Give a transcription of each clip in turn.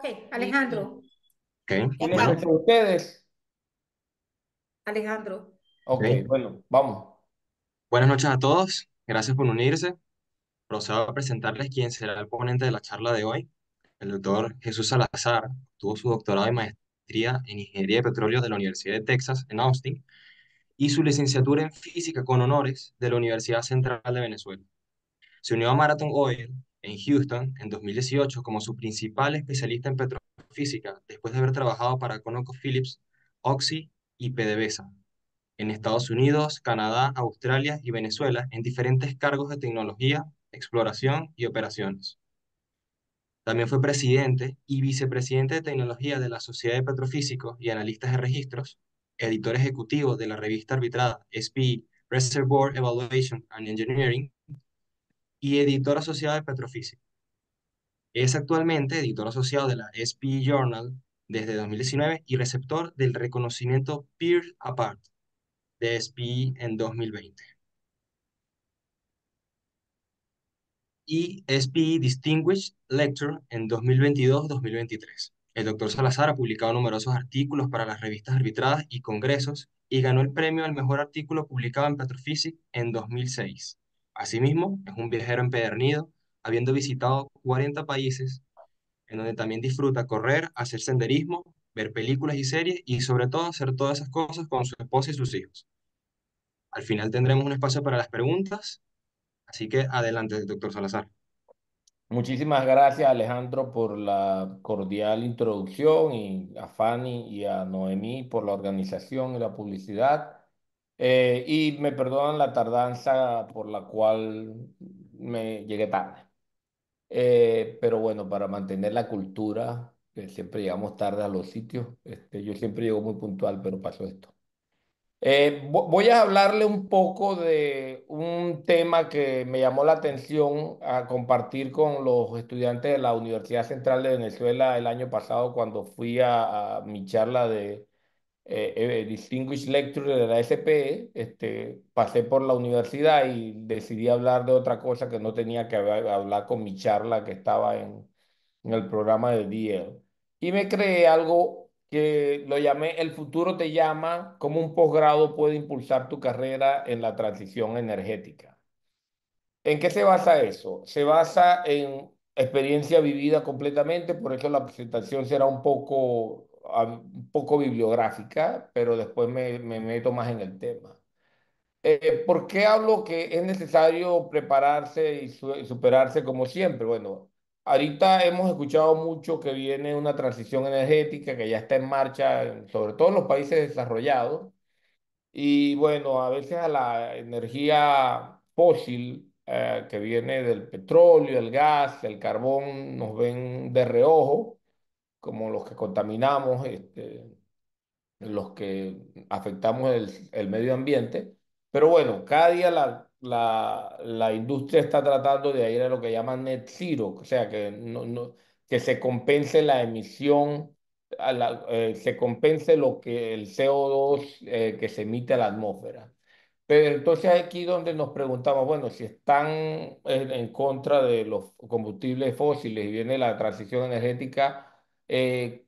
Ok, Alejandro, Ok, ya ¿Me bueno, escuchan estamos. ustedes? Alejandro, Ok, ok. bueno, vamos. Buenas noches a todos. Gracias por unirse. Procedo a presentarles quién será el ponente de la charla de hoy. El doctor Jesús Salazar tuvo su doctorado y maestría en Ingeniería de Petróleo de la Universidad de Texas en Austin y su licenciatura en Física con honores de la Universidad Central de Venezuela. Se unió a Marathon Oil en Houston en 2018 como su principal especialista en petrofísica, después de haber trabajado para ConocoPhillips, Oxy y PDVSA en Estados Unidos, Canadá, Australia y Venezuela en diferentes cargos de tecnología, exploración y operaciones. También fue presidente y vicepresidente de tecnología de la Sociedad de Petrofísicos y Analistas de Registros, editor ejecutivo de la revista arbitrada SPE Reservoir Evaluation and Engineering y editor asociado de Petrofísica. Es actualmente editor asociado de la SPE Journal desde 2019 y receptor del reconocimiento Peer Apart de SPE en 2020. Y SPE Distinguished Lecturer en 2022-2023. El doctor Salazar ha publicado numerosos artículos para las revistas arbitradas y congresos y ganó el premio al mejor artículo publicado en Petrophysics en 2006. Asimismo, es un viajero empedernido, habiendo visitado 40 países, en donde también disfruta correr, hacer senderismo, ver películas y series y sobre todo hacer todas esas cosas con su esposa y sus hijos. Al final tendremos un espacio para las preguntas, así que adelante, doctor Salazar. Muchísimas gracias, Alejandro, por la cordial introducción y a Fanny y a Noemí por la organización y la publicidad. Y me perdonan la tardanza por la cual me llegué tarde. Pero bueno, para mantener la cultura, que siempre llegamos tarde a los sitios, yo siempre llego muy puntual, pero pasó esto. Voy a hablarle un poco de un tema que me llamó la atención a compartir con los estudiantes de la Universidad Central de Venezuela el año pasado cuando fui a mi charla de Distinguished Lecturer de la SPE. Pasé por la universidad y decidí hablar de otra cosa que no tenía que hablar con mi charla que estaba en el programa de DL. Y me creé algo que lo llamé El futuro te llama, cómo un posgrado puede impulsar tu carrera en la transición energética. ¿En qué se basa eso? Se basa en experiencia vivida completamente, por eso la presentación será un poco bibliográfica, pero después me meto más en el tema. ¿Por qué hablo que es necesario prepararse y y superarse como siempre? Bueno, ahorita hemos escuchado mucho que viene una transición energética que ya está en marcha, sobre todo en los países desarrollados. Y bueno, a veces a la energía fósil que viene del petróleo, el gas, el carbón, nos ven de reojo como los que contaminamos, los que afectamos el medio ambiente. Pero bueno, cada día la industria está tratando de ir a lo que llaman net zero, o sea, que se compense la emisión, se compense lo que el CO2 que se emite a la atmósfera. Pero entonces aquí donde nos preguntamos, bueno, si están en contra de los combustibles fósiles y viene la transición energética, eh,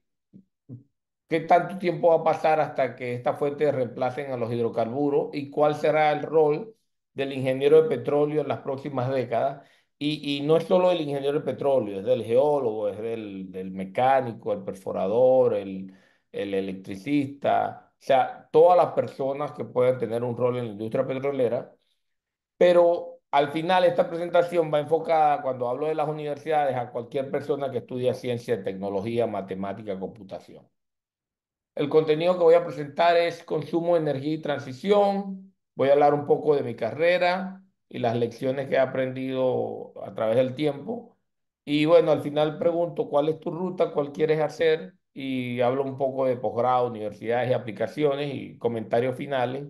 ¿qué tanto tiempo va a pasar hasta que estas fuentes reemplacen a los hidrocarburos? ¿Y cuál será el rol del ingeniero de petróleo en las próximas décadas? Y no es solo el ingeniero de petróleo, es del geólogo, es del mecánico, el perforador, el electricista, o sea, todas las personas que puedan tener un rol en la industria petrolera. Pero al final esta presentación va enfocada, cuando hablo de las universidades, a cualquier persona que estudie ciencia, tecnología, matemática, computación. El contenido que voy a presentar es consumo, energía y transición. Voy a hablar un poco de mi carrera y las lecciones que he aprendido a través del tiempo. Y bueno, al final pregunto cuál es tu ruta, cuál quieres hacer y hablo un poco de posgrado, universidades y aplicaciones y comentarios finales.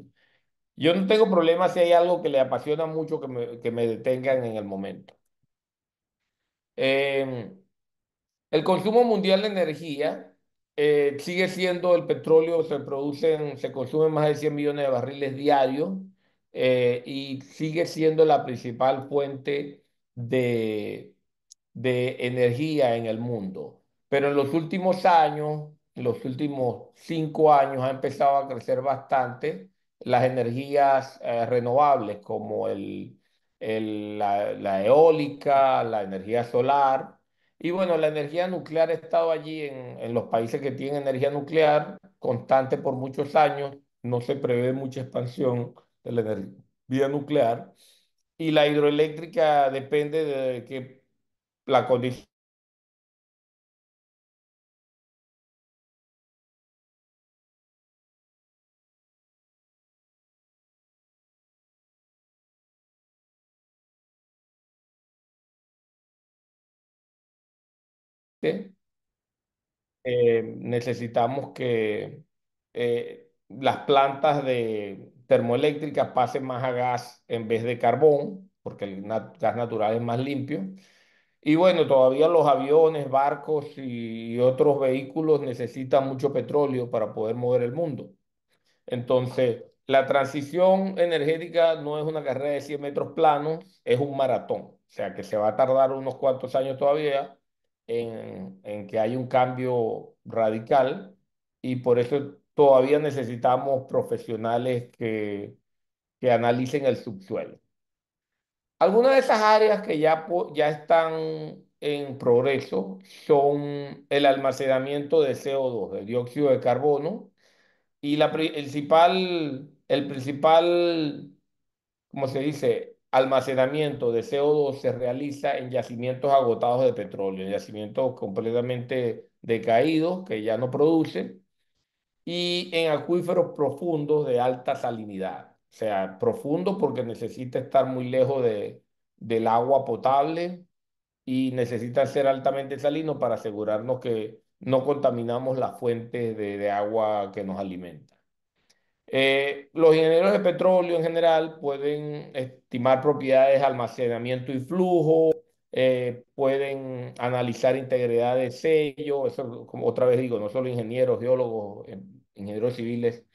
Yo no tengo problema si hay algo que le apasiona mucho que me detengan en el momento. Em, el consumo mundial de energía sigue siendo el petróleo, se consumen más de 100 millones de barriles diarios, y sigue siendo la principal fuente de, de energía en el mundo. Pero en los últimos años, en los últimos 5 años, ha empezado a crecer bastante las energías renovables, como la eólica, la energía solar. Y bueno, la energía nuclear ha estado allí en los países que tienen energía nuclear constante por muchos años. No se prevé mucha expansión de la energía nuclear. Y la hidroeléctrica depende de que la condición necesitamos que las plantas de termoeléctricas pasen más a gas en vez de carbón, porque el gas natural es más limpio. Y bueno, todavía los aviones, barcos y otros vehículos necesitan mucho petróleo para poder mover el mundo. Entonces, la transición energética no es una carrera de 100 metros planos, es un maratón. O sea, que se va a tardar unos cuantos años todavía en que haya un cambio radical y por eso todavía necesitamos profesionales que analicen el subsuelo. Algunas de esas áreas que ya están en progreso son el almacenamiento de CO2, de dióxido de carbono, y el principal, como se dice, almacenamiento de CO2 se realiza en yacimientos agotados de petróleo, en yacimientos completamente decaídos que ya no producen, y en acuíferos profundos de alta salinidad. O sea, profundo porque necesita estar muy lejos del agua potable y necesita ser altamente salino para asegurarnos que no contaminamos las fuentes de agua que nos alimentan. Los ingenieros de petróleo en general pueden estimar propiedades de almacenamiento y flujo, pueden analizar integridad de sello, eso como otra vez digo, no solo ingenieros, geólogos, ingenieros civiles,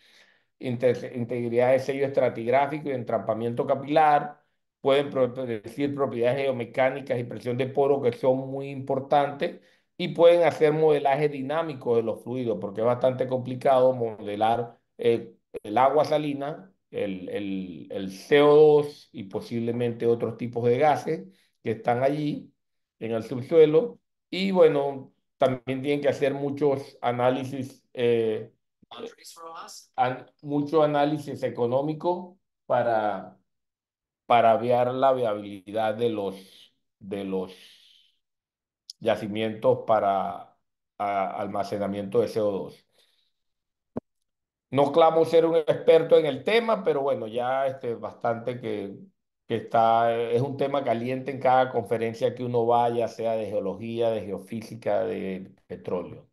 integridad de sello estratigráfico y entrampamiento capilar, pueden predecir propiedades geomecánicas y presión de poro que son muy importantes y pueden hacer modelaje dinámico de los fluidos, porque es bastante complicado modelar el agua salina, el CO2 y posiblemente otros tipos de gases que están allí en el subsuelo. Y bueno, también tienen que hacer muchos análisis mucho análisis económico para ver la viabilidad de los yacimientos para almacenamiento de CO2. No clamo ser un experto en el tema, pero bueno, ya bastante que es un tema caliente en cada conferencia que uno vaya, sea de geología, de geofísica, de petróleo.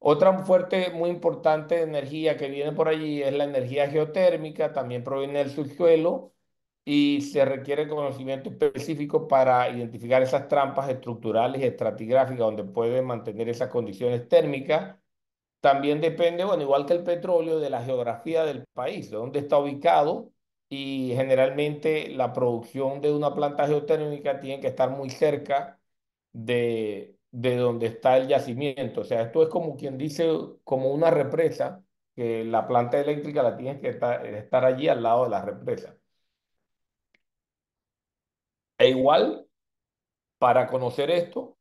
Otra fuerte muy importante de energía que viene por allí es la energía geotérmica, también proviene del subsuelo y se requiere conocimiento específico para identificar esas trampas estructurales y estratigráficas donde pueden mantener esas condiciones térmicas. También depende, bueno, igual que el petróleo, de la geografía del país, de dónde está ubicado, y generalmente la producción de una planta geotérmica tiene que estar muy cerca de donde está el yacimiento. O sea, esto es como quien dice, como una represa, que la planta eléctrica la tienes que estar allí al lado de la represa. E igual, para conocer esto,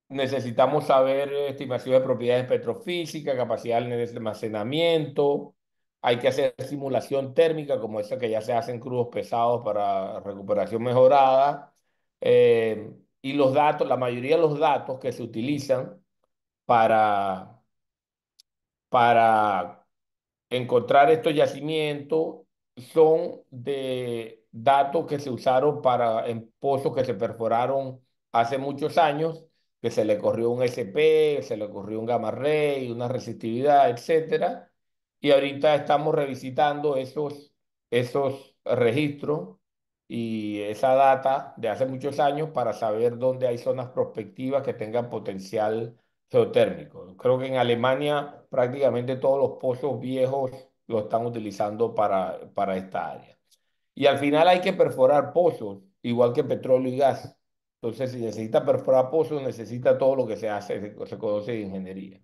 necesitamos saber estimación de propiedades petrofísicas, capacidad de almacenamiento. Hay que hacer simulación térmica, como esa que ya se hace en crudos pesados para recuperación mejorada. Y los datos, la mayoría de los datos que se utilizan para, para encontrar estos yacimientos son de datos que se usaron en pozos que se perforaron hace muchos años, que se le corrió un SP, se le corrió un gamma ray, una resistividad, etcétera. Y ahorita estamos revisitando esos registros y esa data de hace muchos años para saber dónde hay zonas prospectivas que tengan potencial geotérmico. Creo que en Alemania prácticamente todos los pozos viejos lo están utilizando para esta área. Y al final hay que perforar pozos, igual que petróleo y gas. Entonces, si necesita perforar pozos, necesita todo lo que se hace, se conoce de ingeniería.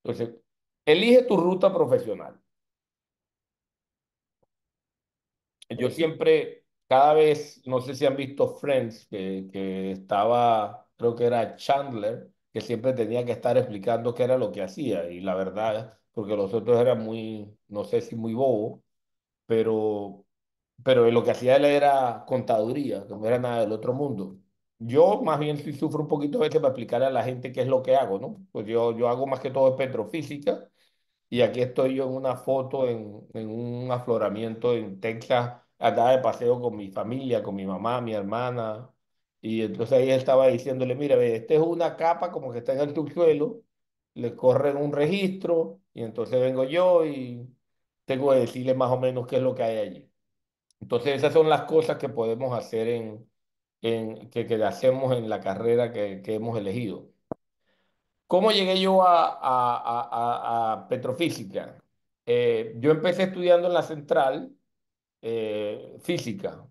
Entonces, elige tu ruta profesional. Yo siempre, cada vez, no sé si han visto Friends, que estaba, creo que era Chandler, que siempre tenía que estar explicando qué era lo que hacía. Y la verdad, porque los otros eran muy, no sé si muy bobos, pero, pero lo que hacía él era contaduría, que no era nada del otro mundo. Yo más bien sí sufro un poquito a veces para explicarle a la gente qué es lo que hago, ¿no? Pues yo hago más que todo petrofísica y aquí estoy yo en una foto en un afloramiento en Texas, andaba de paseo con mi familia, con mi mamá, mi hermana, y entonces ahí estaba diciéndole, mira, ve, esta es una capa como que está en el subsuelo, le corren un registro, y entonces vengo yo y tengo que decirle más o menos qué es lo que hay allí. Entonces esas son las cosas que podemos hacer que hacemos en la carrera que hemos elegido. ¿Cómo llegué yo a petrofísica? Yo empecé estudiando en la central física,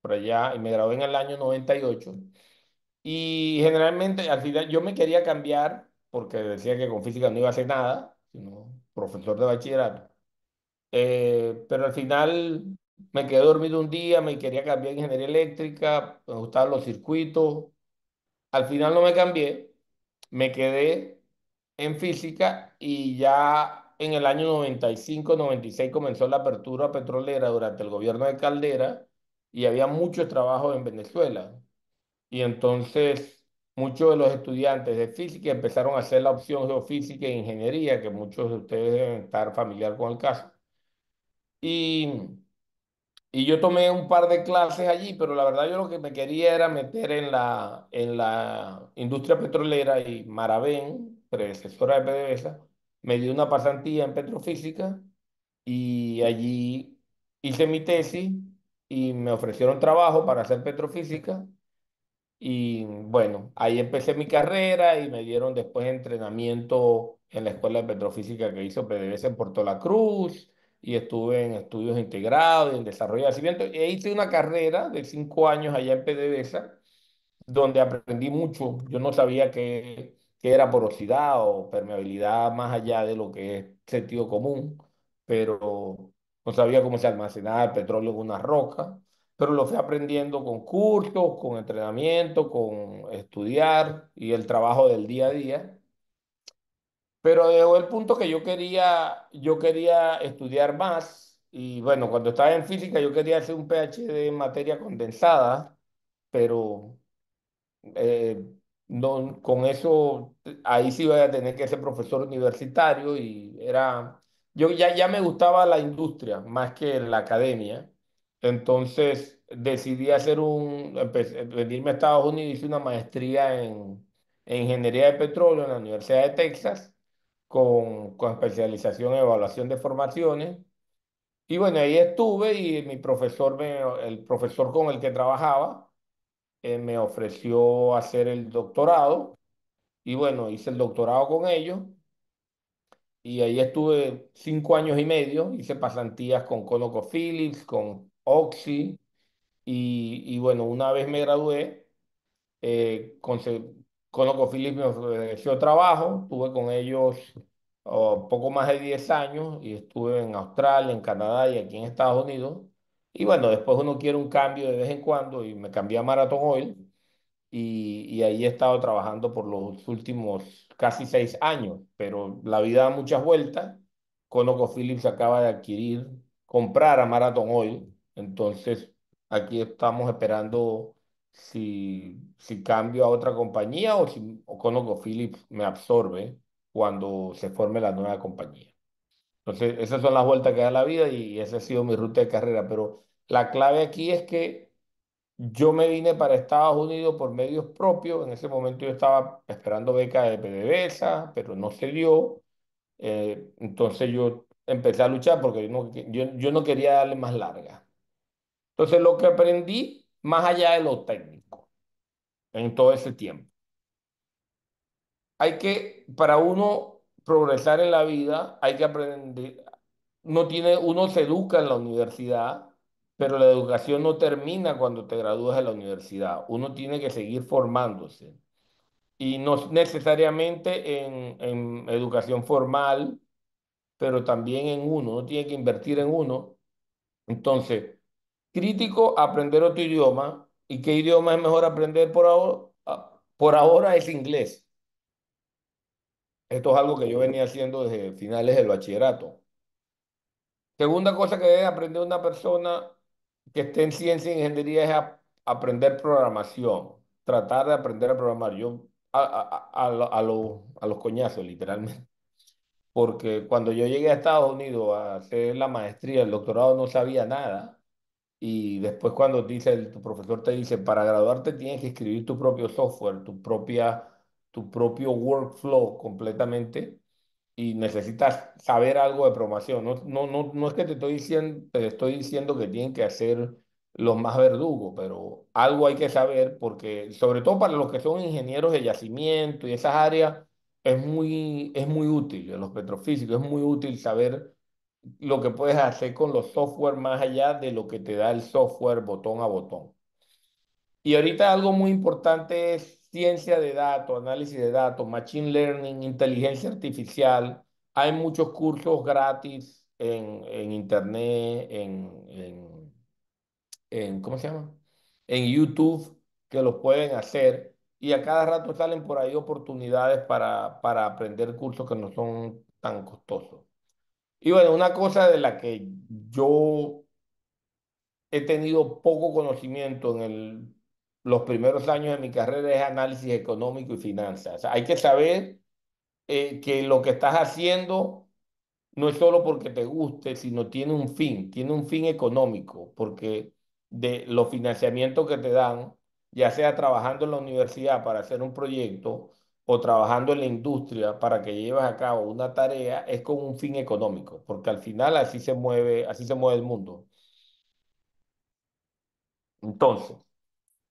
por allá, y me gradué en el año 98. Y generalmente, al final, yo me quería cambiar porque decía que con física no iba a hacer nada, sino profesor de bachillerato. Pero al final me quedé dormido un día, me quería cambiar a ingeniería eléctrica, me gustaban los circuitos. Al final no me cambié, me quedé en física y ya en el año 95, 96 comenzó la apertura petrolera durante el gobierno de Caldera y había muchos trabajos en Venezuela. Y entonces muchos de los estudiantes de física empezaron a hacer la opción geofísica e ingeniería, que muchos de ustedes deben estar familiar con el caso. Y y yo tomé un par de clases allí, pero la verdad yo lo que me quería era meter en la industria petrolera y Maravén, predecesora de PDVSA, me dio una pasantía en petrofísica y allí hice mi tesis y me ofrecieron trabajo para hacer petrofísica y bueno, ahí empecé mi carrera y me dieron después entrenamiento en la Escuela de Petrofísica que hizo PDVSA en Puerto La Cruz y estuve en estudios integrados y en desarrollo de yacimiento. E hice una carrera de 5 años allá en PDVSA donde aprendí mucho. Yo no sabía qué era porosidad o permeabilidad más allá de lo que es sentido común, pero no sabía cómo se almacenaba el petróleo en una roca, pero lo fui aprendiendo con cursos, con entrenamiento, con estudiar y el trabajo del día a día. Pero llegó el punto que yo quería estudiar más y bueno, cuando estaba en física yo quería hacer un PhD en materia condensada, pero eh, no, con eso, ahí sí voy a tener que ser profesor universitario y yo ya me gustaba la industria más que la academia. Entonces decidí venirme a Estados Unidos, hice una maestría en ingeniería de petróleo en la Universidad de Texas con especialización en evaluación de formaciones. Y bueno, ahí estuve y el profesor con el que trabajaba, me ofreció hacer el doctorado y bueno, hice el doctorado con ellos y ahí estuve 5 años y medio, hice pasantías con ConocoPhillips, con Oxy y bueno, una vez me gradué, ConocoPhillips me ofreció trabajo, estuve con ellos poco más de 10 años y estuve en Australia, en Canadá y aquí en Estados Unidos. Y bueno, después uno quiere un cambio de vez en cuando y me cambié a Marathon Oil y ahí he estado trabajando por los últimos casi 6 años, pero la vida da muchas vueltas. ConocoPhillips acaba de comprar a Marathon Oil, entonces aquí estamos esperando si cambio a otra compañía o si ConocoPhillips me absorbe cuando se forme la nueva compañía. Entonces, esas son las vueltas que da la vida y esa ha sido mi ruta de carrera, pero la clave aquí es que yo me vine para Estados Unidos por medios propios. En ese momento yo estaba esperando beca de PDVSA, pero no se dio. Entonces yo empecé a luchar porque yo no quería darle más larga. Entonces lo que aprendí, más allá de lo técnico, en todo ese tiempo, para uno progresar en la vida, hay que aprender. Uno se educa en la universidad, pero la educación no termina cuando te gradúas de la universidad. Uno tiene que seguir formándose. Y no necesariamente en educación formal, pero también en uno. Uno tiene que invertir en uno. Entonces, crítico, aprender otro idioma. ¿Y qué idioma es mejor aprender por ahora? Por ahora es inglés. Esto es algo que yo venía haciendo desde finales del bachillerato. Segunda cosa que debe aprender una persona que esté en ciencia e ingeniería es aprender programación, tratar de aprender a programar. Yo a los coñazos, literalmente. Porque cuando yo llegué a Estados Unidos a hacer la maestría, el doctorado, no sabía nada. Y después cuando dice, tu profesor te dice, para graduarte tienes que escribir tu propio software, tu propio workflow completamente y necesitas saber algo de programación. No es que te estoy diciendo que tienen que hacer los más verdugos, pero algo hay que saber porque, sobre todo para los que son ingenieros de yacimiento y esas áreas, es muy útil, en los petrofísicos, es muy útil saber lo que puedes hacer con los software más allá de lo que te da el software botón a botón. Y ahorita algo muy importante es ciencia de datos, análisis de datos, machine learning, inteligencia artificial. Hay muchos cursos gratis en internet, ¿cómo se llama? En YouTube que los pueden hacer. Y a cada rato salen por ahí oportunidades para aprender cursos que no son tan costosos. Y bueno, una cosa de la que yo he tenido poco conocimiento los primeros años de mi carrera es análisis económico y finanzas. O sea, hay que saber que lo que estás haciendo no es solo porque te guste, sino tiene un fin económico, porque de los financiamientos que te dan, ya sea trabajando en la universidad para hacer un proyecto o trabajando en la industria para que lleves a cabo una tarea, es con un fin económico, porque al final así se mueve el mundo. Entonces,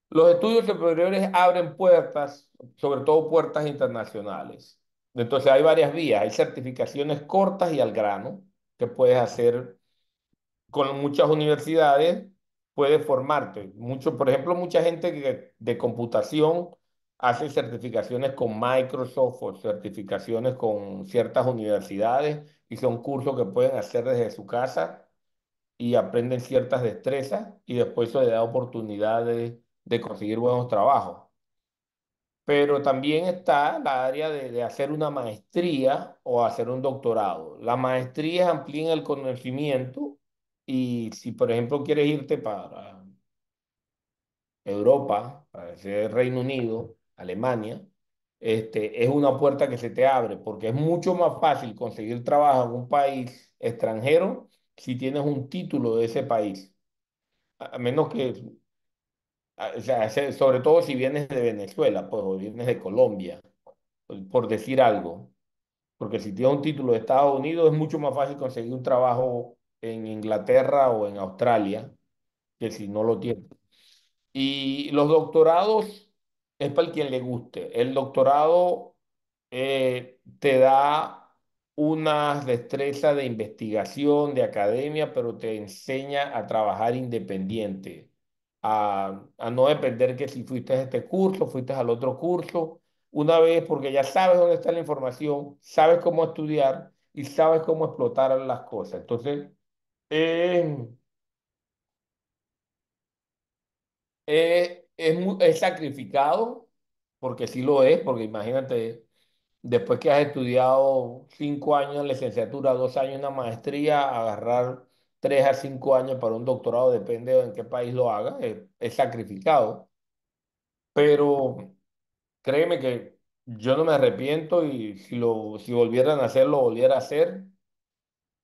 los estudios superiores abren puertas, sobre todo puertas internacionales. Entonces hay varias vías, hay certificaciones cortas y al grano que puedes hacer con muchas universidades, puedes formarte. Mucho, por ejemplo, mucha gente de computación hace certificaciones con Microsoft o certificaciones con ciertas universidades y son cursos que pueden hacer desde su casa y aprenden ciertas destrezas y después eso le da oportunidades de conseguir buenos trabajos. Pero también está la área de hacer una maestría o hacer un doctorado. Las maestrías amplían el conocimiento y si, por ejemplo, quieres irte para Europa, para hacer Reino Unido, Alemania, es una puerta que se te abre porque es mucho más fácil conseguir trabajo en un país extranjero si tienes un título de ese país. A menos que, o sea, sobre todo si vienes de Venezuela, pues, o vienes de Colombia, por decir algo. Porque si tienes un título de Estados Unidos, es mucho más fácil conseguir un trabajo en Inglaterra o en Australia que si no lo tienes. Y los doctorados es para el quien le guste. El doctorado te da unas destrezas de investigación, de academia, pero te enseña a trabajar independiente, a no depender que si fuiste a este curso, fuiste al otro curso, una vez porque ya sabes dónde está la información, sabes cómo estudiar y sabes cómo explotar las cosas. Entonces, eh, es sacrificado, porque sí lo es, porque imagínate, después que has estudiado 5 años en licenciatura, 2 años en una maestría, agarrar 3 a 5 años para un doctorado, depende de en qué país lo hagas, es sacrificado. Pero créeme que yo no me arrepiento y si volvieran a hacerlo, lo volviera a hacer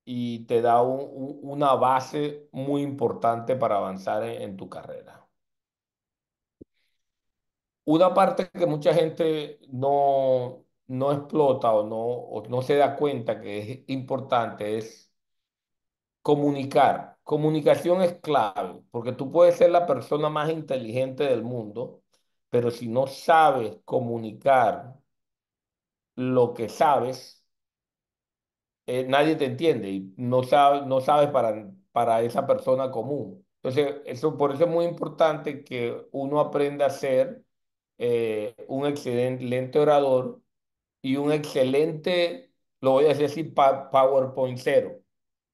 y te da una base muy importante para avanzar en tu carrera. Una parte que mucha gente no explota o no se da cuenta que es importante es comunicar. Comunicación es clave, porque tú puedes ser la persona más inteligente del mundo, pero si no sabes comunicar lo que sabes, nadie te entiende y no sabes para esa persona común. Entonces, eso, por eso es muy importante que uno aprenda a ser un excelente orador y un excelente, lo voy a decir así, PowerPoint cero.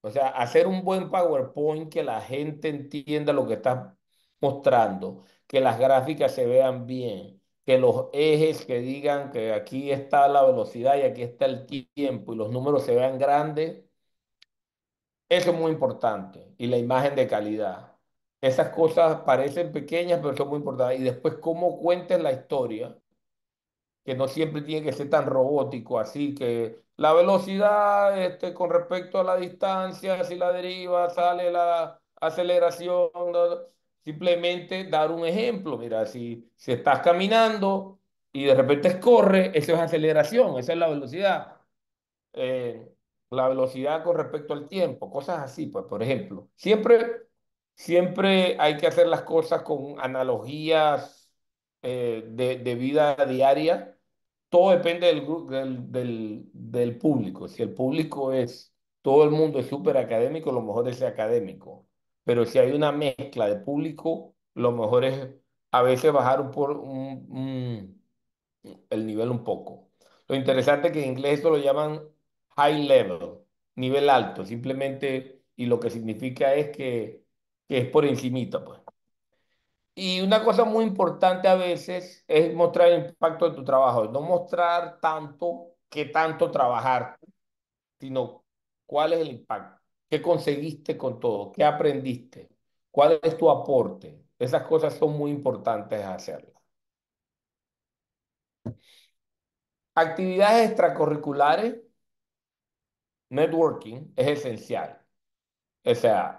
O sea, hacer un buen PowerPoint que la gente entienda lo que estás mostrando, que las gráficas se vean bien, que los ejes que digan que aquí está la velocidad y aquí está el tiempo y los números se vean grandes, eso es muy importante. Y la imagen de calidad. Esas cosas parecen pequeñas, pero son muy importantes. Y después, cómo cuentes la historia, que no siempre tiene que ser tan robótico, así que la velocidad con respecto a la distancia, si la deriva, sale la aceleración, simplemente dar un ejemplo. Mira, si estás caminando y de repente corre, eso es aceleración, esa es la velocidad. Eh, la velocidad con respecto al tiempo, cosas así, pues, por ejemplo. Siempre hay que hacer las cosas con analogías de vida diaria. Todo depende del público. Si el público es, todo el mundo es súper académico, lo mejor es ser académico. Pero si hay una mezcla de público, lo mejor es a veces bajar el nivel un poco. Lo interesante es que en inglés esto lo llaman high level, nivel alto, simplemente, y lo que significa es que es por encimita, pues. Y una cosa muy importante a veces es mostrar el impacto de tu trabajo, no mostrar tanto qué tanto trabajar, sino cuál es el impacto, qué conseguiste con todo, qué aprendiste, cuál es tu aporte. Esas cosas son muy importantes hacerlas. Actividades extracurriculares, networking es esencial. O sea,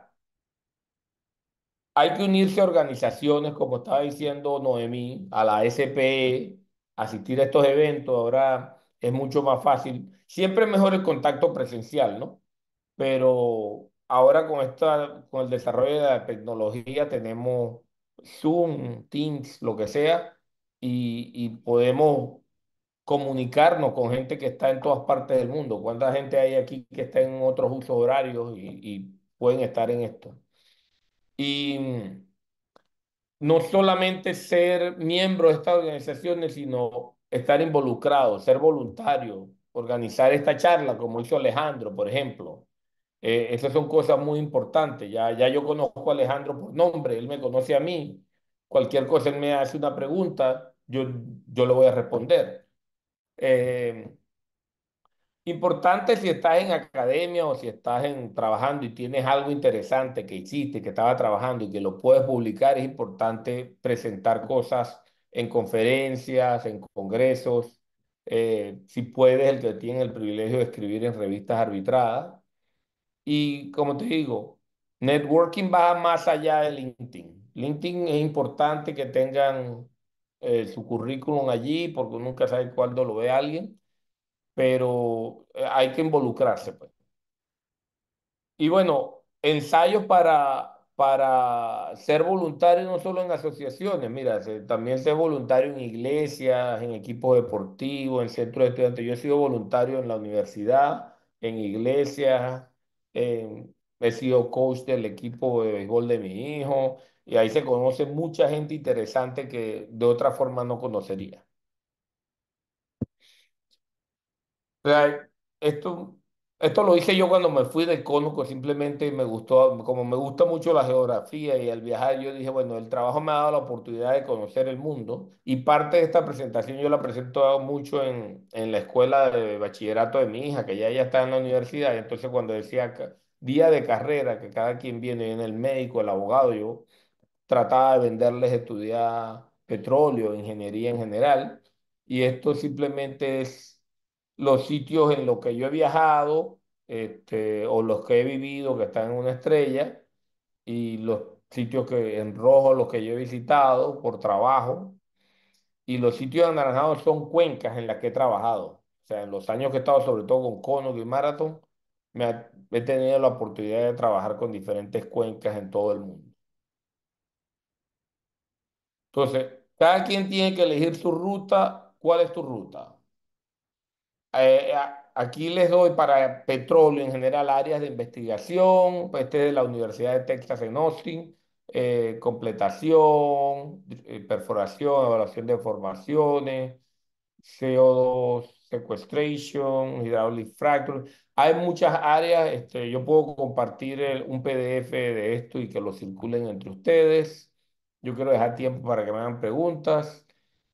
hay que unirse a organizaciones, como estaba diciendo Noemí, a la SPE, asistir a estos eventos. Ahora es mucho más fácil. Siempre es mejor el contacto presencial, ¿no? Pero ahora con el desarrollo de la tecnología tenemos Zoom, Teams, lo que sea, y podemos comunicarnos con gente que está en todas partes del mundo. ¿Cuánta gente hay aquí que está en otros usos horarios y pueden estar en esto? Y no solamente ser miembro de estas organizaciones, sino estar involucrado, ser voluntario, organizar esta charla, como hizo Alejandro, por ejemplo. Esas son cosas muy importantes. Ya yo conozco a Alejandro por nombre, él me conoce a mí. Cualquier cosa, él me hace una pregunta, yo le voy a responder. Eh, Importante si estás en academia o si estás trabajando y tienes algo interesante que hiciste, que estaba trabajando y que lo puedes publicar, es importante presentar cosas en conferencias, en congresos. Si puedes, el que tiene el privilegio de escribir en revistas arbitradas. Y como te digo, networking va más allá de LinkedIn. LinkedIn es importante que tengan su currículum allí porque uno nunca sabe cuándo lo ve alguien, pero hay que involucrarse, pues. Y bueno, ensayos para ser voluntario no solo en asociaciones, mira, también ser voluntario en iglesias, en equipos deportivos, en centros de estudiantes. Yo he sido voluntario en la universidad, en iglesias, he sido coach del equipo de béisbol de mi hijo, y ahí se conoce mucha gente interesante que de otra forma no conocería. O sea, esto, esto lo hice yo cuando me fui del Conuco, simplemente me gustó, como me gusta mucho la geografía y al viajar, yo dije, bueno, el trabajo me ha dado la oportunidad de conocer el mundo y parte de esta presentación yo la presento mucho en la escuela de bachillerato de mi hija, que ya ella está en la universidad, y entonces cuando decía día de carrera, que cada quien viene el médico, el abogado, yo trataba de venderles estudiar petróleo, ingeniería en general, y esto simplemente es los sitios en los que yo he viajado, o los que he vivido que están en una estrella, y los sitios que en rojo los que yo he visitado por trabajo, y los sitios anaranjados son cuencas en las que he trabajado. O sea, en los años que he estado, sobre todo con Cono y Marathon, he tenido la oportunidad de trabajar con diferentes cuencas en todo el mundo. Entonces, cada quien tiene que elegir su ruta. ¿Cuál es tu ruta? Aquí les doy para petróleo en general áreas de investigación. Este es de la Universidad de Texas en Austin. completación, perforación, evaluación de formaciones, CO2 sequestration, hydraulic fracture. Hay muchas áreas. Yo puedo compartir un PDF de esto y que lo circulen entre ustedes. Yo quiero dejar tiempo para que me hagan preguntas.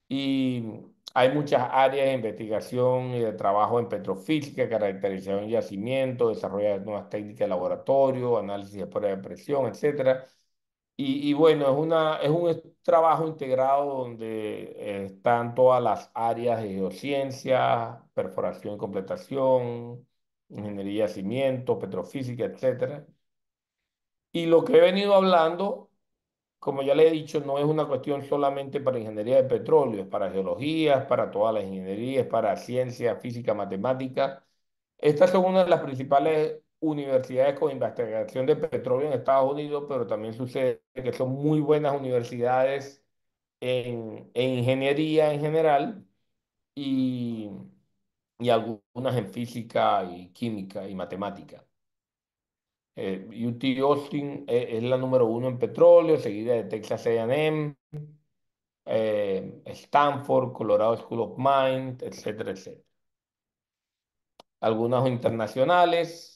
Y hay muchas áreas de investigación y de trabajo en petrofísica, caracterización y yacimiento, desarrollo de nuevas técnicas de laboratorio, análisis de prueba de presión, etcétera. Y bueno, es un trabajo integrado donde están todas las áreas de geociencia, perforación y completación, ingeniería de cimiento, petrofísica, etcétera. Y lo que he venido hablando, como ya le he dicho, no es una cuestión solamente para ingeniería de petróleo, es para geología, es para todas las ingenierías, es para ciencia, física, matemática. Estas son una de las principales universidades con investigación de petróleo en Estados Unidos, pero también sucede que son muy buenas universidades en ingeniería en general y, y algunas en física y química y matemática. UT Austin es la número uno en petróleo, seguida de Texas A&M, Stanford, Colorado School of Mines, etcétera, etcétera. Algunas internacionales.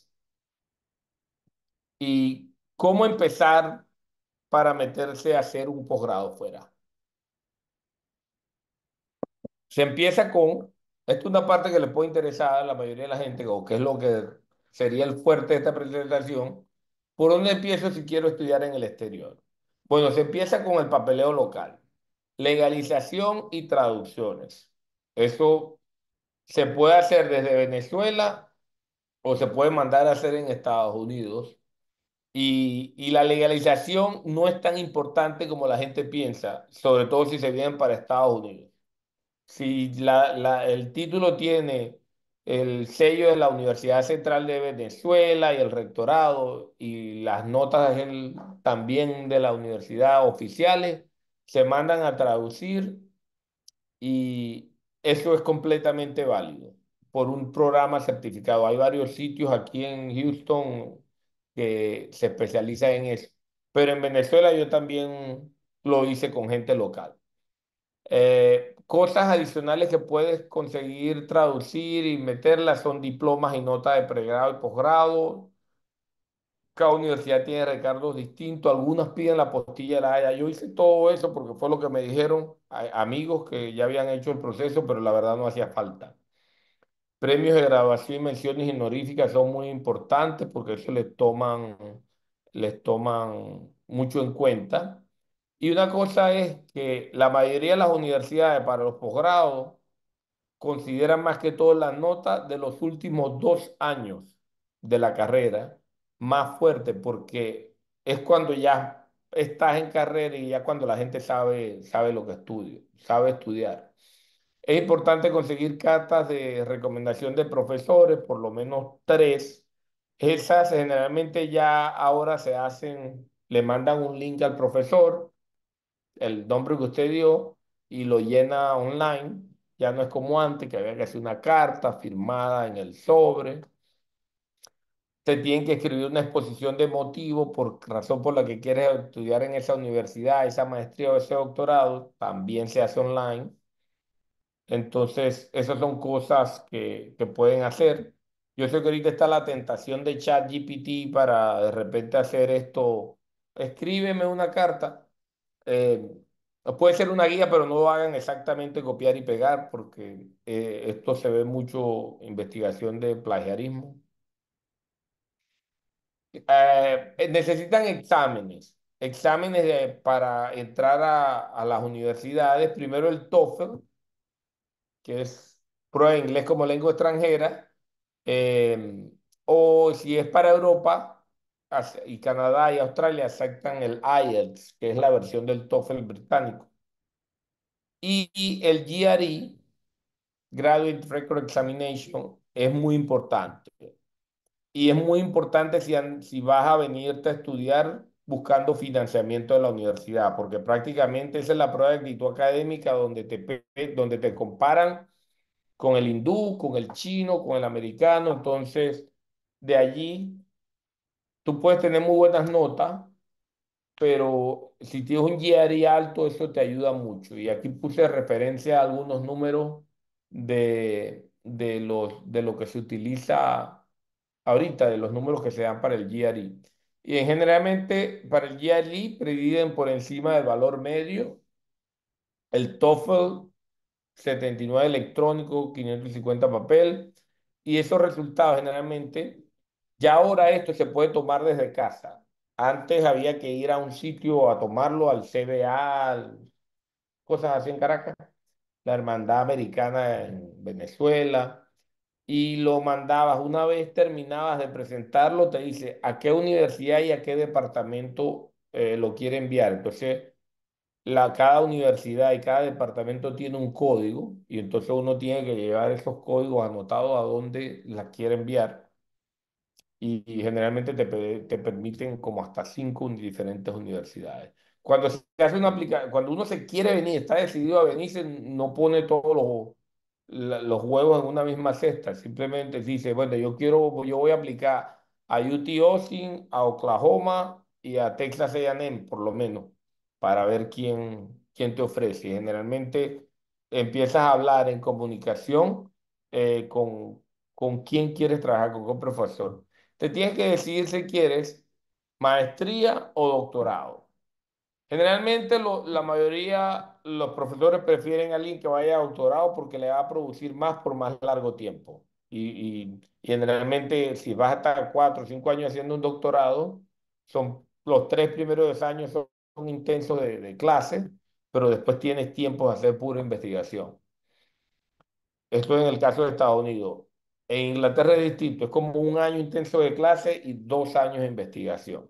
¿Y cómo empezar para meterse a hacer un posgrado fuera? Se empieza con, esto es una parte que le puede interesar a la mayoría de la gente, o que es lo que sería el fuerte de esta presentación. ¿Por dónde empiezo si quiero estudiar en el exterior? Bueno, se empieza con el papeleo local, legalización y traducciones. Eso se puede hacer desde Venezuela o se puede mandar a hacer en Estados Unidos. Y la legalización no es tan importante como la gente piensa, sobre todo si se vienen para Estados Unidos. Si el título tiene el sello de la Universidad Central de Venezuela y el rectorado y las notas también de la universidad oficiales, se mandan a traducir y eso es completamente válido por un programa certificado. Hay varios sitios aquí en Houston que se especializan en eso, pero en Venezuela yo también lo hice con gente local. Cosas adicionales que puedes conseguir traducir y meterlas son diplomas y notas de pregrado y posgrado. Cada universidad tiene recargos distintos. Algunas piden la postilla de la Haya. Yo hice todo eso porque fue lo que me dijeron amigos que ya habían hecho el proceso, pero la verdad no hacía falta. Premios de graduación y menciones honoríficas son muy importantes porque eso les toman mucho en cuenta. Y una cosa es que la mayoría de las universidades para los posgrados consideran más que todo las notas de los últimos 2 años de la carrera más fuerte porque es cuando ya estás en carrera y ya cuando la gente sabe lo que estudia, sabe estudiar. Es importante conseguir cartas de recomendación de profesores, por lo menos tres. Esas generalmente ya ahora se hacen, le mandan un link al profesor, el nombre que usted dio, y lo llena online. Ya no es como antes, que había que hacer una carta firmada en el sobre. Te tienen que escribir una exposición de motivo por razón por la que quieres estudiar en esa universidad, esa maestría o ese doctorado. También se hace online. Entonces, esas son cosas que pueden hacer. Yo sé que ahorita está la tentación de ChatGPT para de repente hacer esto. Escríbeme una carta. Eh, puede ser una guía, pero no lo hagan exactamente copiar y pegar, porque esto se ve mucho investigación de plagiarismo. Necesitan para entrar a las universidades. Primero el TOEFL, que es prueba de inglés como lengua extranjera, eh, o si es para Europa y Canadá y Australia, aceptan el IELTS, que es la versión del TOEFL británico. Y el GRE, Graduate Record Examination, es muy importante. Y es muy importante si vas a venirte a estudiar buscando financiamiento de la universidad, porque prácticamente esa es la prueba de actitud académica donde te comparan con el hindú, con el chino, con el americano. Entonces, de allí tú puedes tener muy buenas notas, pero si tienes un GRE alto, eso te ayuda mucho. Y aquí puse referencia a algunos números de lo que se utiliza ahorita, de los números que se dan para el GRE. Y generalmente para el GRE predicen por encima del valor medio, el TOEFL 79 electrónico, 550 papel, y esos resultados generalmente, ya ahora esto se puede tomar desde casa. Antes había que ir a un sitio a tomarlo, al CBA, cosas así en Caracas, la Hermandad Americana en Venezuela, y lo mandabas. Una vez terminabas de presentarlo, te dice a qué universidad y a qué departamento lo quiere enviar. Entonces, cada universidad y cada departamento tiene un código y entonces uno tiene que llevar esos códigos anotados a dónde la quiere enviar y generalmente te permiten como hasta cinco diferentes universidades. Cuando se hace una cuando uno se quiere venir, está decidido a venirse, no pone todos los huevos en una misma cesta, simplemente dice, bueno, yo voy a aplicar a UT Austin, a Oklahoma y a Texas A&M, por lo menos, para ver quién te ofrece. Generalmente empiezas a hablar en comunicación con quién quieres trabajar, con qué profesor. Te tienes que decidir si quieres maestría o doctorado. Generalmente la mayoría, los profesores prefieren a alguien que vaya a doctorado porque le va a producir más por más largo tiempo. Y generalmente si vas a estar 4 o 5 años haciendo un doctorado, los 3 primeros años son intensos de clase, pero después tienes tiempo de hacer pura investigación. Esto en el caso de Estados Unidos. En Inglaterra es distinto, es como un año intenso de clase y 2 años de investigación.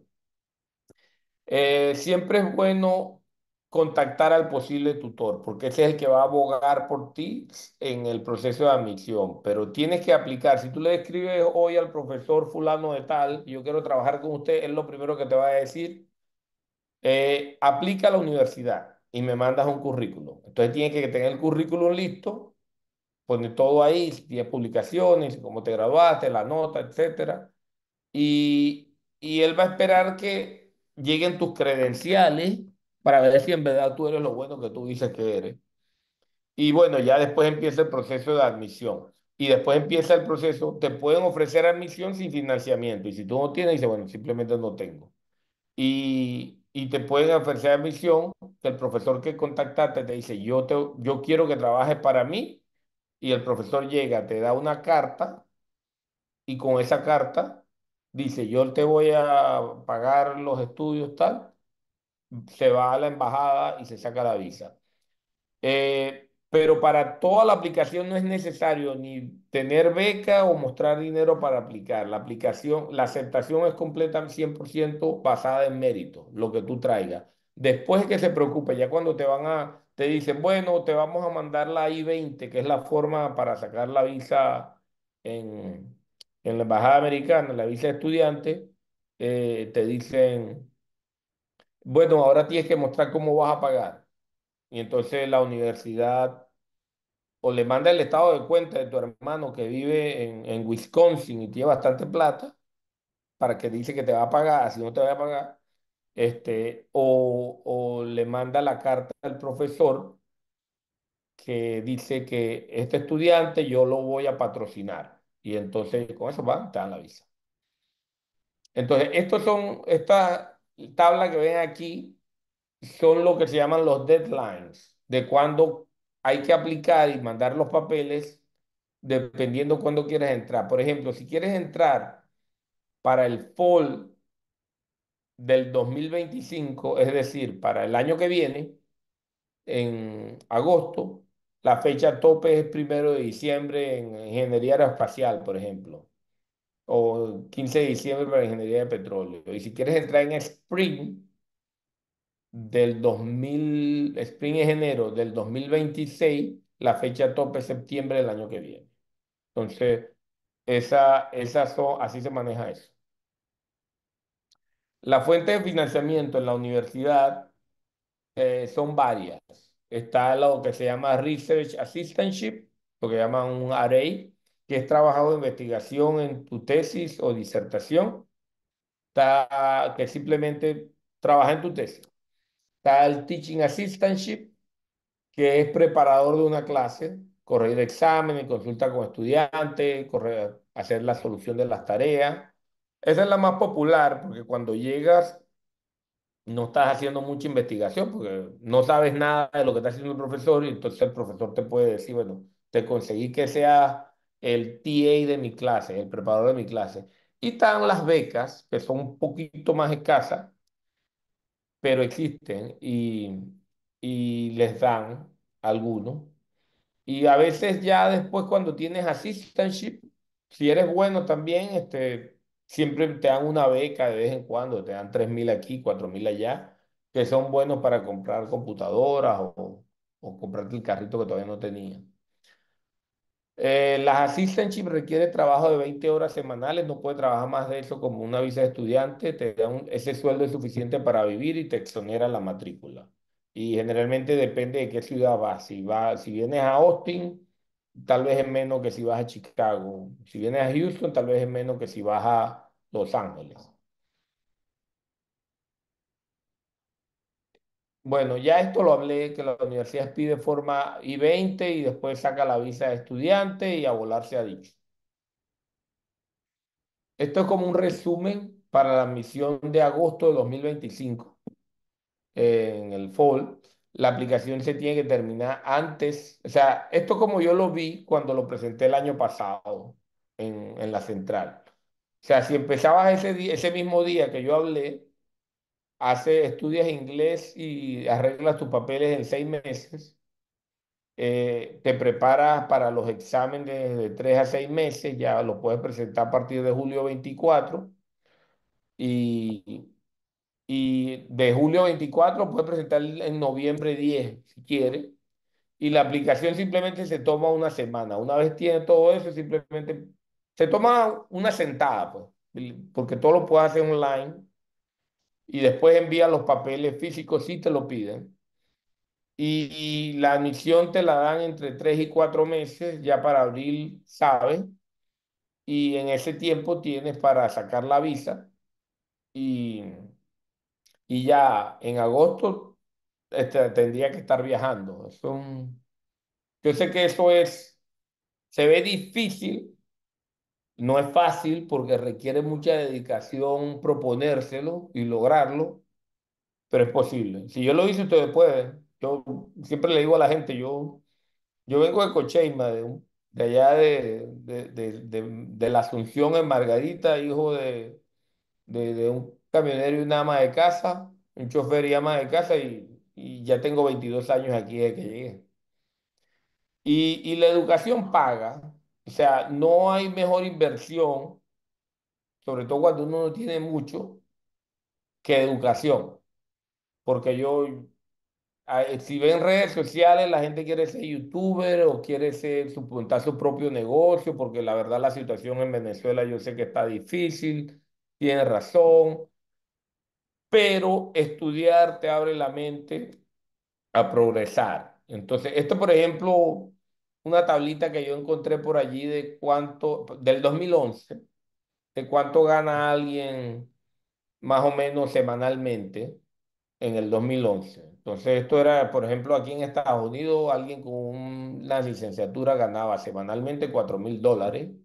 Siempre es bueno contactar al posible tutor, porque ese es el que va a abogar por ti en el proceso de admisión, pero tienes que aplicar. Si tú le escribes hoy al profesor fulano de tal, yo quiero trabajar con usted, es lo primero que te va a decir, aplica a la universidad y me mandas un currículum. Entonces tienes que tener el currículum listo, pone todo ahí, si tienes publicaciones, cómo te graduaste, la nota, etcétera. Y él va a esperar que lleguen tus credenciales para ver si en verdad tú eres lo bueno que tú dices que eres. Y bueno, ya después empieza el proceso de admisión. Y después empieza el proceso, te pueden ofrecer admisión sin financiamiento. Y si tú no tienes, dice, bueno, simplemente no tengo. Y te pueden ofrecer admisión, que el profesor que contactaste te dice, yo quiero que trabajes para mí. Y el profesor llega, te da una carta y con esa carta dice, yo te voy a pagar los estudios tal, se va a la embajada y se saca la visa. Pero para toda la aplicación no es necesario ni tener beca o mostrar dinero para aplicar. La aceptación es completa 100% basada en mérito, lo que tú traigas. Después que se preocupe, ya cuando te dicen, bueno, te vamos a mandar la I-20, que es la forma para sacar la visa en, en la embajada americana, la visa de estudiante, te dicen, bueno, ahora tienes que mostrar cómo vas a pagar. Y entonces la universidad o le manda el estado de cuenta de tu hermano que vive en Wisconsin y tiene bastante plata para que dice que te va a pagar, así no te va a pagar, o le manda la carta al profesor que dice que este estudiante yo lo voy a patrocinar. Y entonces con eso van, te dan la visa. Entonces, estas tablas que ven aquí son lo que se llaman los deadlines, de cuando hay que aplicar y mandar los papeles dependiendo cuándo quieres entrar. Por ejemplo, si quieres entrar para el fall del 2025, es decir, para el año que viene, en agosto, la fecha tope es 1 de diciembre en ingeniería aeroespacial, por ejemplo, o 15 de diciembre para ingeniería de petróleo. Y si quieres entrar en spring, Spring es enero del 2026, la fecha tope es septiembre del año que viene. Entonces, así se maneja eso. La fuente de financiamiento en la universidad son varias. Está lo que se llama Research Assistantship, lo que llaman un RA, que es trabajo de investigación en tu tesis o disertación. Está que simplemente trabaja en tu tesis. Está el Teaching Assistantship, que es preparador de una clase, corregir exámenes, consulta con estudiantes, hacer la solución de las tareas. Esa es la más popular porque cuando llegas no estás haciendo mucha investigación porque no sabes nada de lo que está haciendo el profesor y entonces el profesor te puede decir, bueno, te conseguí que sea el TA de mi clase, el preparador de mi clase. Y están las becas, que son un poquito más escasas, pero existen y les dan algunos. Y a veces ya después cuando tienes assistantship, si eres bueno también, siempre te dan una beca de vez en cuando, te dan 3.000 aquí, 4.000 allá, que son buenos para comprar computadoras o comprarte el carrito que todavía no tenía. Las assistantship requiere trabajo de 20 horas semanales, no puede trabajar más de eso como una visa de estudiante, ese sueldo es suficiente para vivir y te exonera la matrícula. Y generalmente depende de qué ciudad vas. Si vienes a Austin, tal vez es menos que si vas a Chicago. Si vienes a Houston, tal vez es menos que si vas a Los Ángeles. Bueno, ya esto lo hablé, que la universidad pide forma I-20 y después saca la visa de estudiante y a volar se ha dicho. Esto es como un resumen para la misión de agosto de 2025 en el fall. La aplicación se tiene que terminar antes. O sea, esto como yo lo vi cuando lo presenté el año pasado en la central. O sea, si empezabas ese mismo día que yo hablé, estudias inglés y arreglas tus papeles en 6 meses, te preparas para los exámenes de 3 a 6 meses, ya lo puedes presentar a partir de julio 24 y, y de julio 24 puedes presentar en noviembre 10 si quieres. Y la aplicación simplemente se toma una semana. Una vez tiene todo eso, simplemente se toma una sentada, pues, porque todo lo puedes hacer online y después envía los papeles físicos si te lo piden. Y la admisión te la dan entre 3 y 4 meses, ya para abril, ¿sabes? Y en ese tiempo tienes para sacar la visa y, y ya en agosto tendría que estar viajando. Yo sé que se ve difícil, no es fácil porque requiere mucha dedicación proponérselo y lograrlo, pero es posible. Si yo lo hice, ustedes pueden. Yo siempre le digo a la gente, yo vengo de Cocheima, de allá de la Asunción en Margarita, hijo de un camionero y una ama de casa, un chofer y ama de casa, y ya tengo 22 años aquí desde que llegué. Y la educación paga, o sea, no hay mejor inversión, sobre todo cuando uno no tiene mucho, que educación. Porque si ven redes sociales, la gente quiere ser youtuber o quiere montar su propio negocio, porque la verdad la situación en Venezuela yo sé que está difícil, tiene razón, pero estudiar te abre la mente a progresar. Entonces, esto, por ejemplo, una tablita que yo encontré por allí del 2011, de cuánto gana alguien más o menos semanalmente en el 2011. Entonces, esto era, por ejemplo, aquí en Estados Unidos, alguien con una licenciatura ganaba semanalmente $4.000,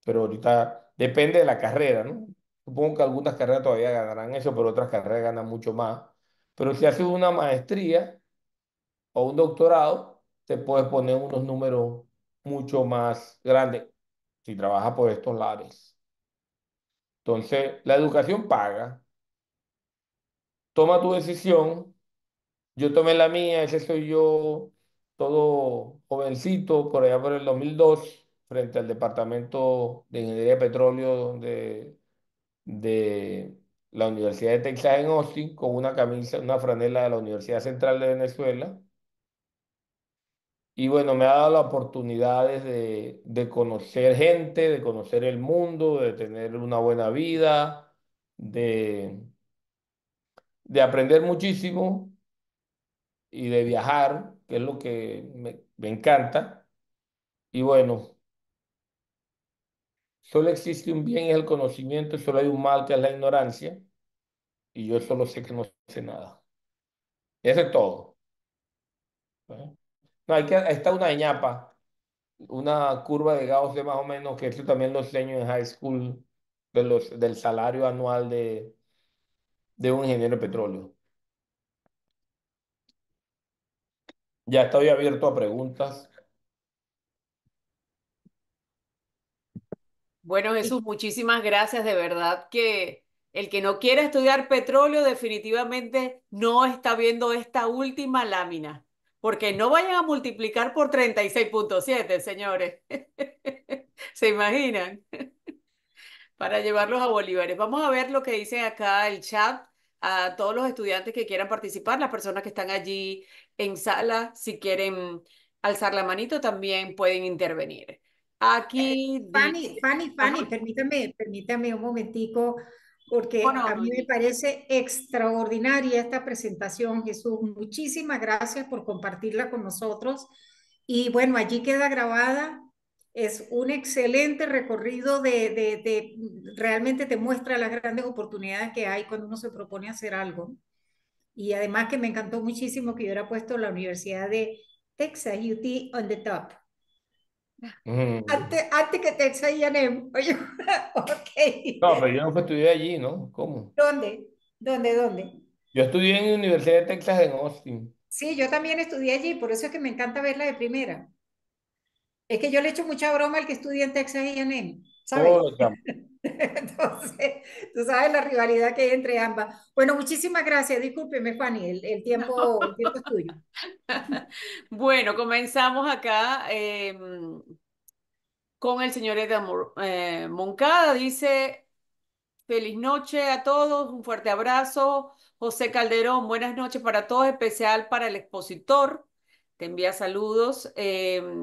pero ahorita depende de la carrera, ¿no? Supongo que algunas carreras todavía ganarán eso, pero otras carreras ganan mucho más. Pero si haces una maestría o un doctorado, te puedes poner unos números mucho más grandes si trabajas por estos lares. Entonces, la educación paga. Toma tu decisión. Yo tomé la mía, ese soy yo, todo jovencito, por allá por el 2002 frente al Departamento de Ingeniería de Petróleo de la Universidad de Texas en Austin, con una camisa, una franela de la Universidad Central de Venezuela. Y bueno, me ha dado la oportunidad de conocer gente, de conocer el mundo, de tener una buena vida, de, de aprender muchísimo y de viajar, que es lo que me encanta. Y bueno, solo existe un bien, es el conocimiento, y solo hay un mal, que es la ignorancia. y yo solo sé que no sé nada. Eso es todo. ¿Eh? No, está una ñapa, una curva de Gauss de más o menos, que eso también lo enseño en high school, del salario anual de un ingeniero de petróleo. Ya estoy abierto a preguntas. Bueno, Jesús, muchísimas gracias. De verdad que el que no quiera estudiar petróleo definitivamente no está viendo esta última lámina, porque no vayan a multiplicar por 36,7, señores. ¿Se imaginan? Para llevarlos a bolívares. Vamos a ver lo que dice acá el chat a todos los estudiantes que quieran participar, las personas que están allí en sala, si quieren alzar la manito, también pueden intervenir. Aquí dice, Fanny, ajá, permítame un momentico, oh, porque no, a no, mí me parece extraordinaria esta presentación, Jesús. Muchísimas gracias por compartirla con nosotros. Y bueno, allí queda grabada. Es un excelente recorrido realmente te muestra las grandes oportunidades que hay cuando uno se propone hacer algo. Y además que me encantó muchísimo que yo hubiera puesto la Universidad de Texas, UT, on the top. Mm. Antes que Texas A&M. Oye, ok. No, pero yo no estudié allí, ¿no? ¿Cómo? ¿Dónde? ¿Dónde? Yo estudié en la Universidad de Texas en Austin. Sí, yo también estudié allí, por eso es que me encanta verla de primera. Es que yo le echo mucha broma al que estudia en Texas A&M, ¿sabes? Todos los campos. Entonces, tú sabes la rivalidad que hay entre ambas. Bueno, muchísimas gracias. Discúlpeme, Fanny, el tiempo es tuyo. Bueno, comenzamos acá con el señor Edgar Moncada. Dice, feliz noche a todos, un fuerte abrazo. José Calderón, buenas noches para todos, especial para el expositor. Te envía saludos. Aquí,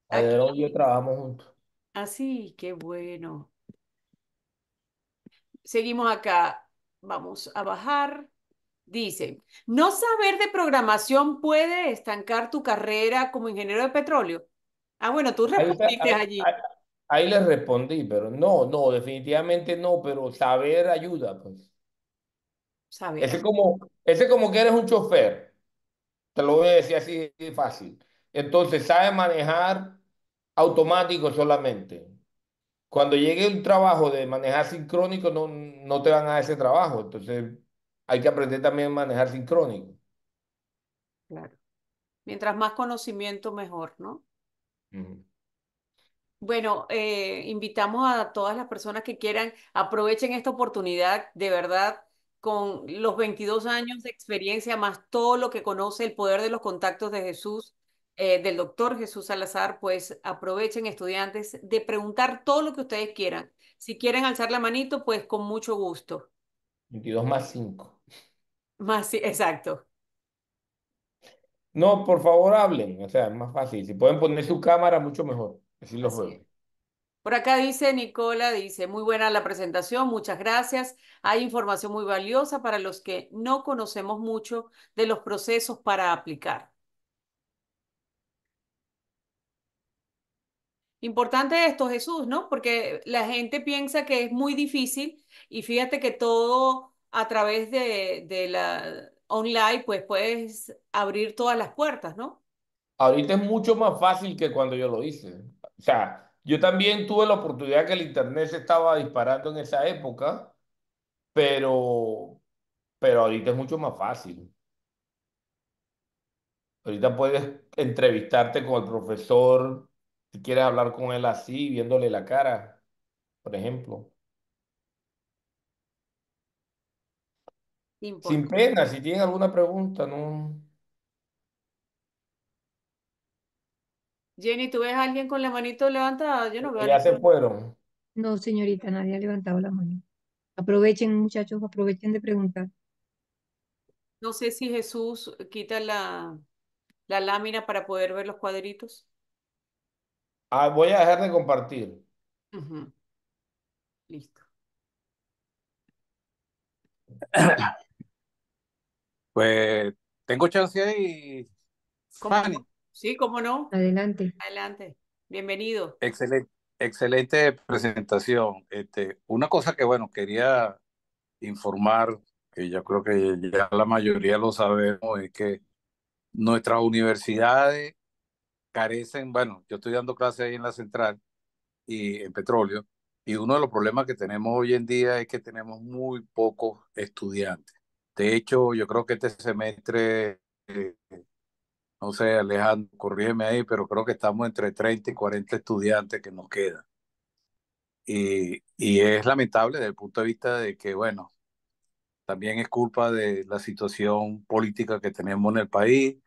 Calderón y yo trabajamos juntos. así, qué bueno. Seguimos acá. Vamos a bajar. Dice, ¿no saber de programación puede estancar tu carrera como ingeniero de petróleo? Ah, bueno, tú Ahí, está- respondiste ahí, ahí, allí. ahí les respondí, pero no, no, definitivamente no, pero saber ayuda, pues. Saber. Ese como que eres un chofer, te lo voy a decir así de fácil. Entonces, sabe manejar automático solamente. Cuando llegue un trabajo de manejar sincrónico, no, no te van a dar ese trabajo. Entonces, hay que aprender también a manejar sincrónico. Claro. Mientras más conocimiento, mejor, ¿no? Ujú. Bueno, invitamos a todas las personas que quieran, aprovechen esta oportunidad, de verdad, con los 22 años de experiencia, más todo lo que conoce el poder de los contactos de Jesús, del doctor Jesús Salazar, pues aprovechen, estudiantes, de preguntar todo lo que ustedes quieran. Si quieren alzar la manito, pues con mucho gusto. 22 más 5. Más, sí, exacto. No, por favor, hablen. O sea, es más fácil. Si pueden poner su cámara, mucho mejor. Así los Así es. veo. Por acá dice Nicola, dice, muy buena la presentación, muchas gracias. Hay información muy valiosa para los que no conocemos mucho de los procesos para aplicar. Importante esto, Jesús, ¿no? Porque la gente piensa que es muy difícil y fíjate que todo a través de la online, pues puedes abrir todas las puertas, ¿no? Ahorita es mucho más fácil que cuando yo lo hice. O sea, yo también tuve la oportunidad que el internet se estaba disparando en esa época, pero, pero ahorita es mucho más fácil. Ahorita puedes entrevistarte con el profesor, si quieres hablar con él así, viéndole la cara, por ejemplo. Sin Importante. pena, si tienen alguna pregunta, no. Jenny, ¿tú ves a alguien con la manito levantada? Yo no veo a Ya se ninguno. fueron. No, señorita, nadie ha levantado la mano. Aprovechen, muchachos, aprovechen de preguntar. No sé si Jesús quita la lámina para poder ver los cuadritos. Ah, voy a dejar de compartir. Ujú, listo. Pues tengo chance ahí, ¿Cómo Fanny. no? Sí, ¿cómo no? Adelante. Adelante. Bienvenido. Excelente, excelente presentación. Una cosa que, bueno, quería informar que yo creo que ya la mayoría lo sabemos, es que nuestras universidades carecen, bueno, yo estoy dando clases ahí en la central y en petróleo, y uno de los problemas que tenemos hoy en día es que tenemos muy pocos estudiantes. De hecho, yo creo que este semestre, no sé, Alejandro, corrígeme ahí, pero creo que estamos entre 30 y 40 estudiantes que nos quedan. Y es lamentable desde el punto de vista de que, bueno, también es culpa de la situación política que tenemos en el país.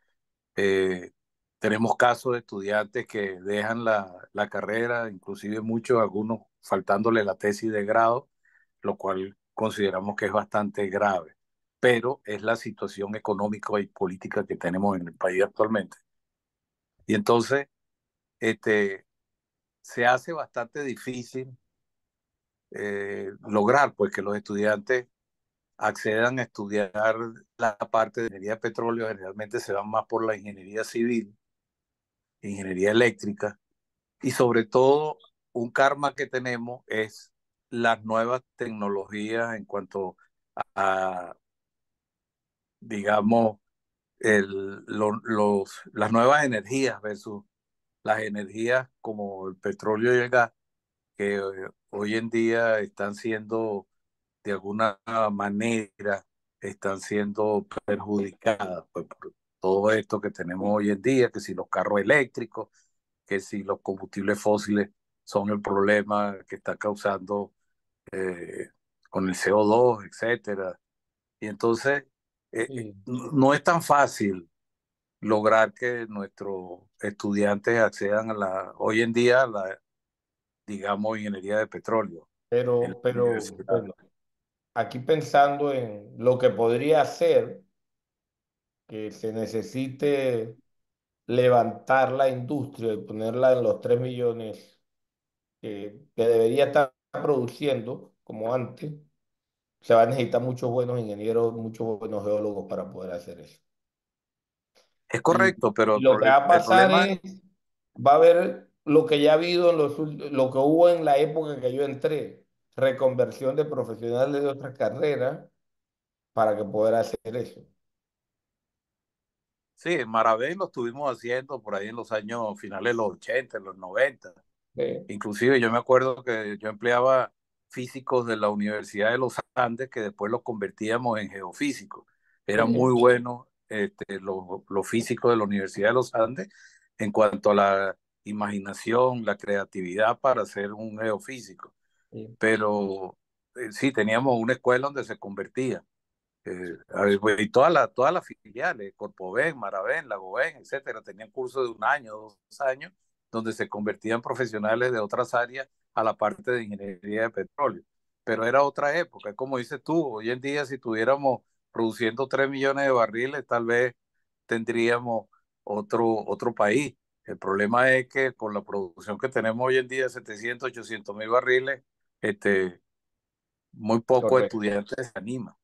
Eh, Tenemos casos de estudiantes que dejan la carrera, inclusive muchos, algunos faltándole la tesis de grado, lo cual consideramos que es bastante grave. Pero es la situación económica y política que tenemos en el país actualmente. Y entonces, este, se hace bastante difícil lograr pues que los estudiantes accedan a estudiar la parte de ingeniería de petróleo. Generalmente se van más por la ingeniería civil, ingeniería eléctrica, y sobre todo un karma que tenemos es las nuevas tecnologías en cuanto a, digamos, las nuevas energías versus las energías como el petróleo y el gas, que hoy en día están siendo, de alguna manera, están siendo perjudicadas pues, por todo esto que tenemos hoy en día, que si los carros eléctricos, que si los combustibles fósiles son el problema que está causando eh, con el CO2, etcétera. Y entonces Sí. no es tan fácil lograr que nuestros estudiantes accedan hoy en día a la, digamos, ingeniería de petróleo en la Pero universidad. bueno, aquí pensando en lo que podría ser que se necesite levantar la industria y ponerla en los 3 millones que debería estar produciendo como antes, se va a necesitar muchos buenos ingenieros, muchos buenos geólogos para poder hacer eso. Es Y, correcto, pero y lo que va a el pasar problema, es, va a haber lo que ya ha habido en lo que hubo en la época que yo entré, reconversión de profesionales de otras carreras para que poder hacer eso. sí, en Marabé lo estuvimos haciendo por ahí en los años finales de los 80, en los 90. ¿Sí? Inclusive yo me acuerdo que yo empleaba físicos de la Universidad de los Andes que después los convertíamos en geofísicos. Eran muy Sí, buenos los físicos de la Universidad de los Andes en cuanto a la imaginación, la creatividad para ser un geofísico. sí, Pero sí, teníamos una escuela donde se convertía. Pues, y todas las filiales, Corpoven, Maraven, Lagoven, etcétera, tenían cursos de un año, 2 años, donde se convertían profesionales de otras áreas a la parte de ingeniería de petróleo. Pero era otra época, como dices tú, hoy en día si estuviéramos produciendo 3 millones de barriles, tal vez tendríamos otro país. El problema es que con la producción que tenemos hoy en día, 700, 800 mil barriles, muy pocos correcto. estudiantes se animan.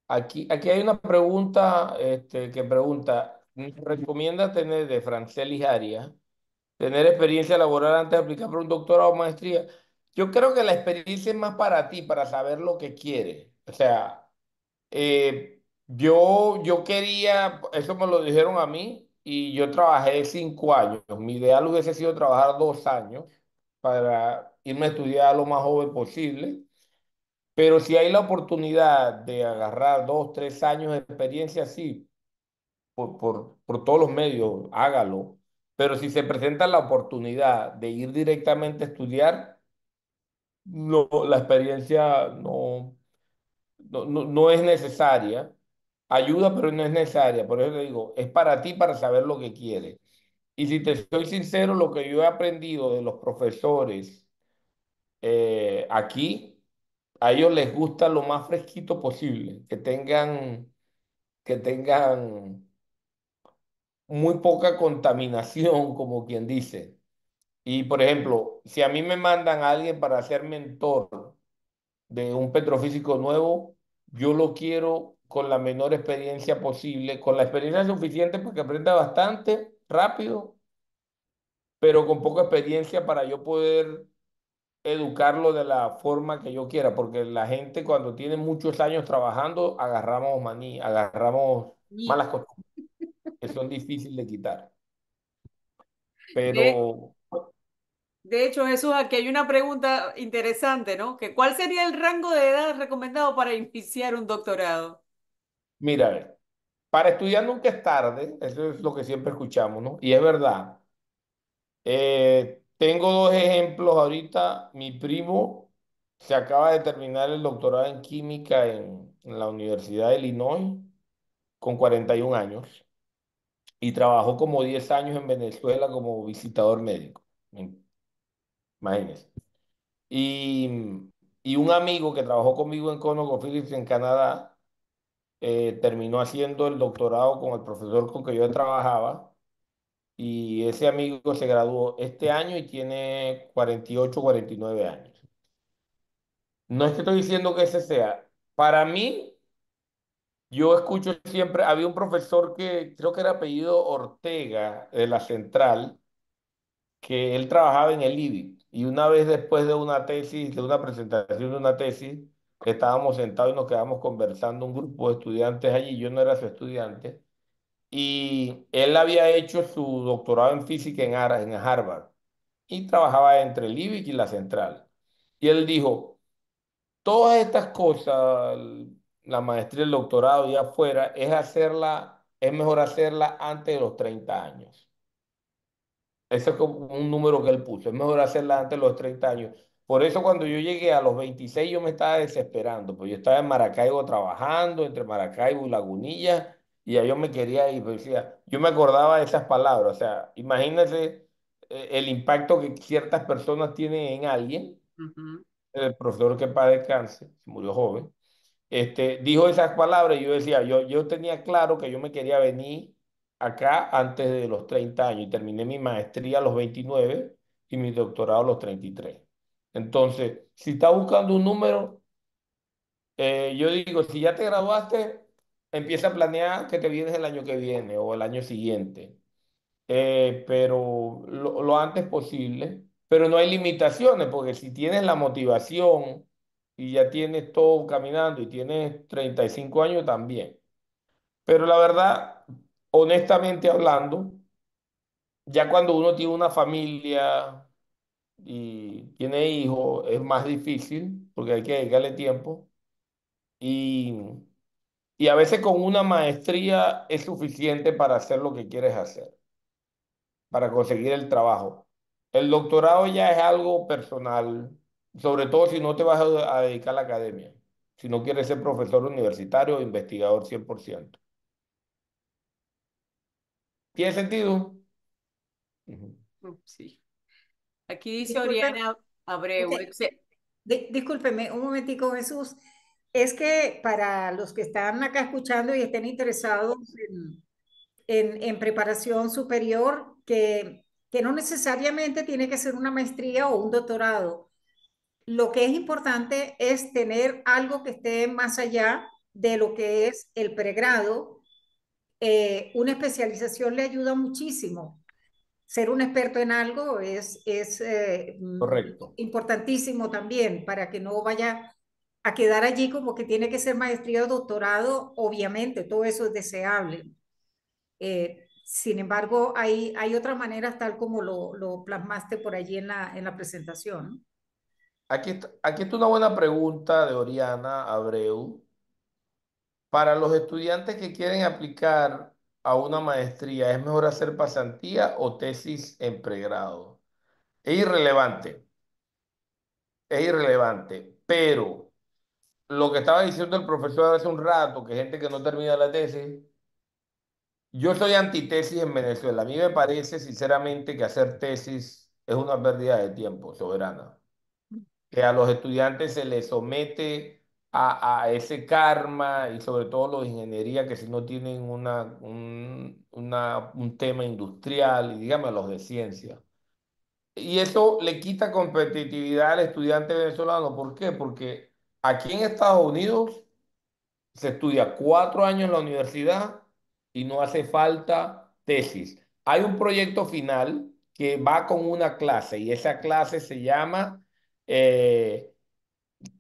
Aquí hay una pregunta que pregunta, ¿nos recomienda tener de Francelis Arias, tener experiencia laboral antes de aplicar por un doctorado o maestría? Yo creo que la experiencia es más para ti, para saber lo que quieres. O sea, yo quería, eso me lo dijeron a mí, y yo trabajé 5 años. Mi ideal hubiese sido trabajar 2 años para irme a estudiar lo más joven posible. Pero si hay la oportunidad de agarrar 2, 3 años de experiencia, sí, por todos los medios, hágalo. Pero si se presenta la oportunidad de ir directamente a estudiar, no, la experiencia no es necesaria. Ayuda, pero no es necesaria. Por eso le digo, es para ti para saber lo que quieres. Y si te soy sincero, lo que yo he aprendido de los profesores aquí, a ellos les gusta lo más fresquito posible, que tengan muy poca contaminación, como quien dice. Y por ejemplo, si a mí me mandan a alguien para ser mentor de un petrofísico nuevo, yo lo quiero con la menor experiencia posible, con la experiencia suficiente para que aprenda bastante rápido, pero con poca experiencia para yo poder educarlo de la forma que yo quiera, porque la gente cuando tiene muchos años trabajando, agarramos maní, agarramos Y malas costumbres, que son difíciles de quitar. de, Pero de hecho, Jesús, aquí hay una pregunta interesante, ¿no? Que ¿cuál sería el rango de edad recomendado para iniciar un doctorado? mira, a ver, para estudiar nunca es tarde, eso es lo que siempre escuchamos, ¿no? Y es verdad. Tengo dos ejemplos ahorita. Mi primo se acaba de terminar el doctorado en química en la Universidad de Illinois con 41 años y trabajó como 10 años en Venezuela como visitador médico. Imagínense. Y, y un amigo que trabajó conmigo en ConocoPhillips en Canadá terminó haciendo el doctorado con el profesor con que yo trabajaba. Y ese amigo se graduó este año y tiene 48, 49 años. No es que estoy diciendo que ese sea. Para mí, yo escucho siempre, había un profesor que creo que era apellido Ortega de la Central, que él trabajaba en el IBI. Y una vez después de una tesis, de una presentación de una tesis, estábamos sentados y nos quedamos conversando un grupo de estudiantes allí. Yo no era su estudiante. Y él había hecho su doctorado en física en Harvard y trabajaba entre el IBIC y la central. Y él dijo, todas estas cosas, la maestría, el doctorado y afuera, es mejor hacerla antes de los 30 años. Ese es como un número que él puso. Es mejor hacerla antes de los 30 años. Por eso cuando yo llegué a los 26 yo me estaba desesperando, pues yo estaba en Maracaibo trabajando, entre Maracaibo y Lagunilla, y ya yo me quería ir, pues decía, yo me acordaba de esas palabras, o sea, imagínense el impacto que ciertas personas tienen en alguien. Ujú. El profesor que en paz descanse, se murió joven, dijo esas palabras y yo decía, yo tenía claro que yo me quería venir acá antes de los 30 años y terminé mi maestría a los 29 y mi doctorado a los 33. Entonces, si estás buscando un número, yo digo, si ya te graduaste, empieza a planear que te vienes el año que viene o el año siguiente, pero lo antes posible. Pero no hay limitaciones, porque si tienes la motivación y ya tienes todo caminando y tienes 35 años también. Pero la verdad, honestamente hablando, ya cuando uno tiene una familia y tiene hijos, es más difícil porque hay que dedicarle tiempo. Y, y a veces con una maestría es suficiente para hacer lo que quieres hacer, para conseguir el trabajo. El doctorado ya es algo personal, sobre todo si no te vas a dedicar a la academia, si no quieres ser profesor universitario o investigador 100%. ¿Tiene sentido? Ujú. Sí. Aquí dice Disculpe, Oriana ok, Abreu. discúlpeme un momentico, Jesús. Es que para los que están acá escuchando y estén interesados en preparación superior, que no necesariamente tiene que ser una maestría o un doctorado. Lo que es importante es tener algo que esté más allá de lo que es el pregrado. Una especialización le ayuda muchísimo. Ser un experto en algo es Correcto. importantísimo también para que no vaya a quedar allí como que tiene que ser maestría o doctorado. Obviamente, todo eso es deseable. Sin embargo, hay otras maneras tal como lo plasmaste por allí en la presentación, ¿no? Aquí está una buena pregunta de Oriana Abreu. Para los estudiantes que quieren aplicar a una maestría, ¿es mejor hacer pasantía o tesis en pregrado? Es irrelevante, es irrelevante, pero lo que estaba diciendo el profesor hace un rato, que gente que no termina la tesis, yo soy antitesis en Venezuela. A mí me parece sinceramente que hacer tesis es una pérdida de tiempo, soberana. Que a los estudiantes se les somete a ese karma y sobre todo los de ingeniería que si no tienen un tema industrial y dígame a los de ciencia. Y eso le quita competitividad al estudiante venezolano. ¿Por qué? Porque aquí en Estados Unidos se estudia 4 años en la universidad y no hace falta tesis. Hay un proyecto final que va con una clase y esa clase se llama Eh,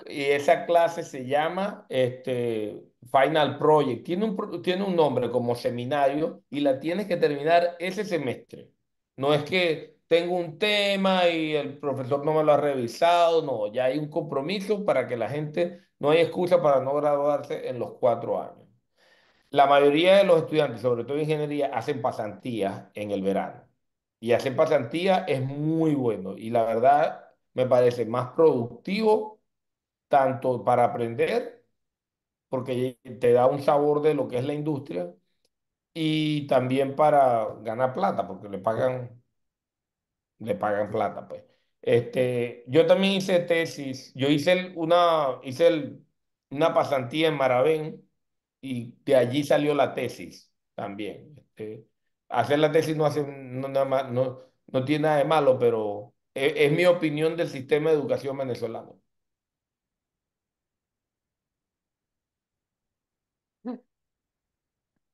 y esa clase se llama Final Project. Tiene un nombre como seminario y la tienes que terminar ese semestre. No es que tengo un tema y el profesor no me lo ha revisado, no, ya hay un compromiso para que la gente, no hay excusa para no graduarse en los 4 años. La mayoría de los estudiantes, sobre todo en ingeniería, hacen pasantías en el verano. Y hacer pasantía es muy bueno y la verdad me parece más productivo tanto para aprender, porque te da un sabor de lo que es la industria, y también para ganar plata, porque le pagan plata, pues. Yo también hice tesis, yo una pasantía en Maravén y de allí salió la tesis también. Hacer la tesis no hace, no, nada más, no tiene nada de malo, pero es mi opinión del sistema de educación venezolano.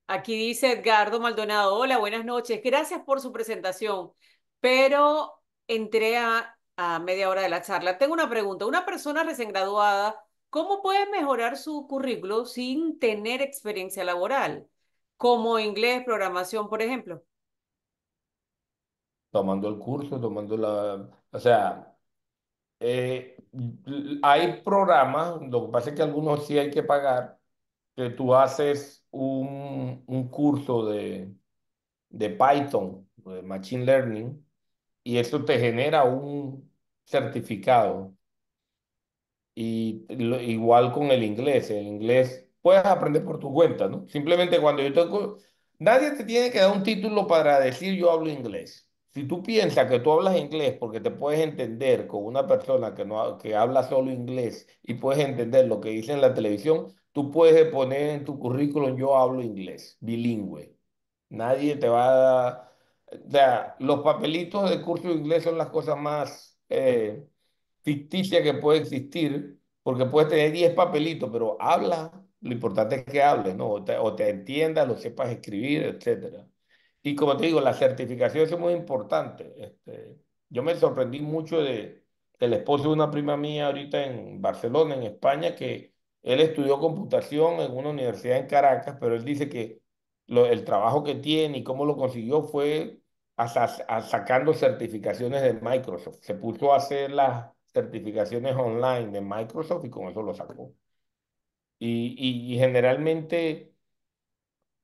Aquí dice Edgardo Maldonado, hola, buenas noches, gracias por su presentación, pero entré a media hora de la charla. Tengo una pregunta, una persona recién graduada, ¿cómo puede mejorar su currículo sin tener experiencia laboral? Como inglés, programación, por ejemplo. Tomando el curso, o sea, hay programas, lo que pasa es que algunos sí hay que pagar, que tú haces un curso de Python, de Machine Learning, y eso te genera un certificado. Y igual con el inglés puedes aprender por tu cuenta, ¿no? Simplemente cuando yo tengo... Nadie te tiene que dar un título para decir yo hablo inglés. Si tú piensas que tú hablas inglés porque te puedes entender con una persona que habla solo inglés y puedes entender lo que dice en la televisión, tú puedes poner en tu currículum yo hablo inglés, bilingüe. Nadie te va a dar... O sea, los papelitos de curso de inglés son las cosas más... ficticia que puede existir, porque puedes tener 10 papelitos, pero habla, lo importante es que hables, ¿no? O te entiendas, lo sepas escribir, etcétera. Y como te digo, la certificación es muy importante. Yo me sorprendí mucho del esposo de una prima mía ahorita en Barcelona, en España, que él estudió computación en una universidad en Caracas, pero él dice que el trabajo que tiene y cómo lo consiguió fue sacando certificaciones de Microsoft. Se puso a hacer las certificaciones online de Microsoft y con eso lo sacó. Y generalmente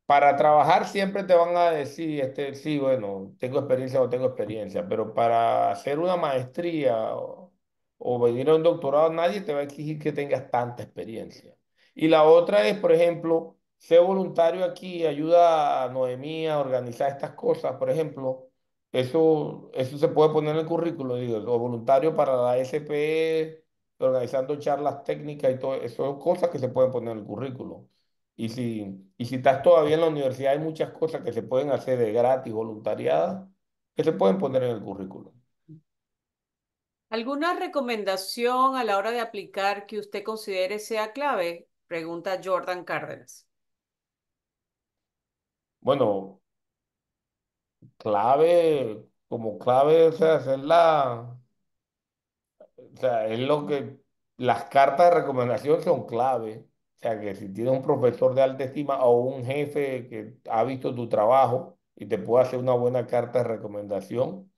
para trabajar siempre te van a decir, sí, bueno, tengo experiencia o no tengo experiencia, pero para hacer una maestría o venir a un doctorado, nadie te va a exigir que tengas tanta experiencia. Y la otra es, por ejemplo, ser voluntario aquí, ayuda a Noemí a organizar estas cosas, por ejemplo, eso se puede poner en el currículo, digo, o voluntario para la SPE, organizando charlas técnicas y todo, eso son cosas que se pueden poner en el currículo. Y si estás todavía en la universidad, hay muchas cosas que se pueden hacer de gratis, voluntariadas, que se pueden poner en el currículum. ¿Alguna recomendación a la hora de aplicar que usted considere sea clave? Pregunta Jordan Cárdenas. Bueno, clave, como clave, o sea, o sea, es lo que, las cartas de recomendación son clave. O sea, que si tienes un profesor de alta estima o un jefe que ha visto tu trabajo y te puede hacer una buena carta de recomendación,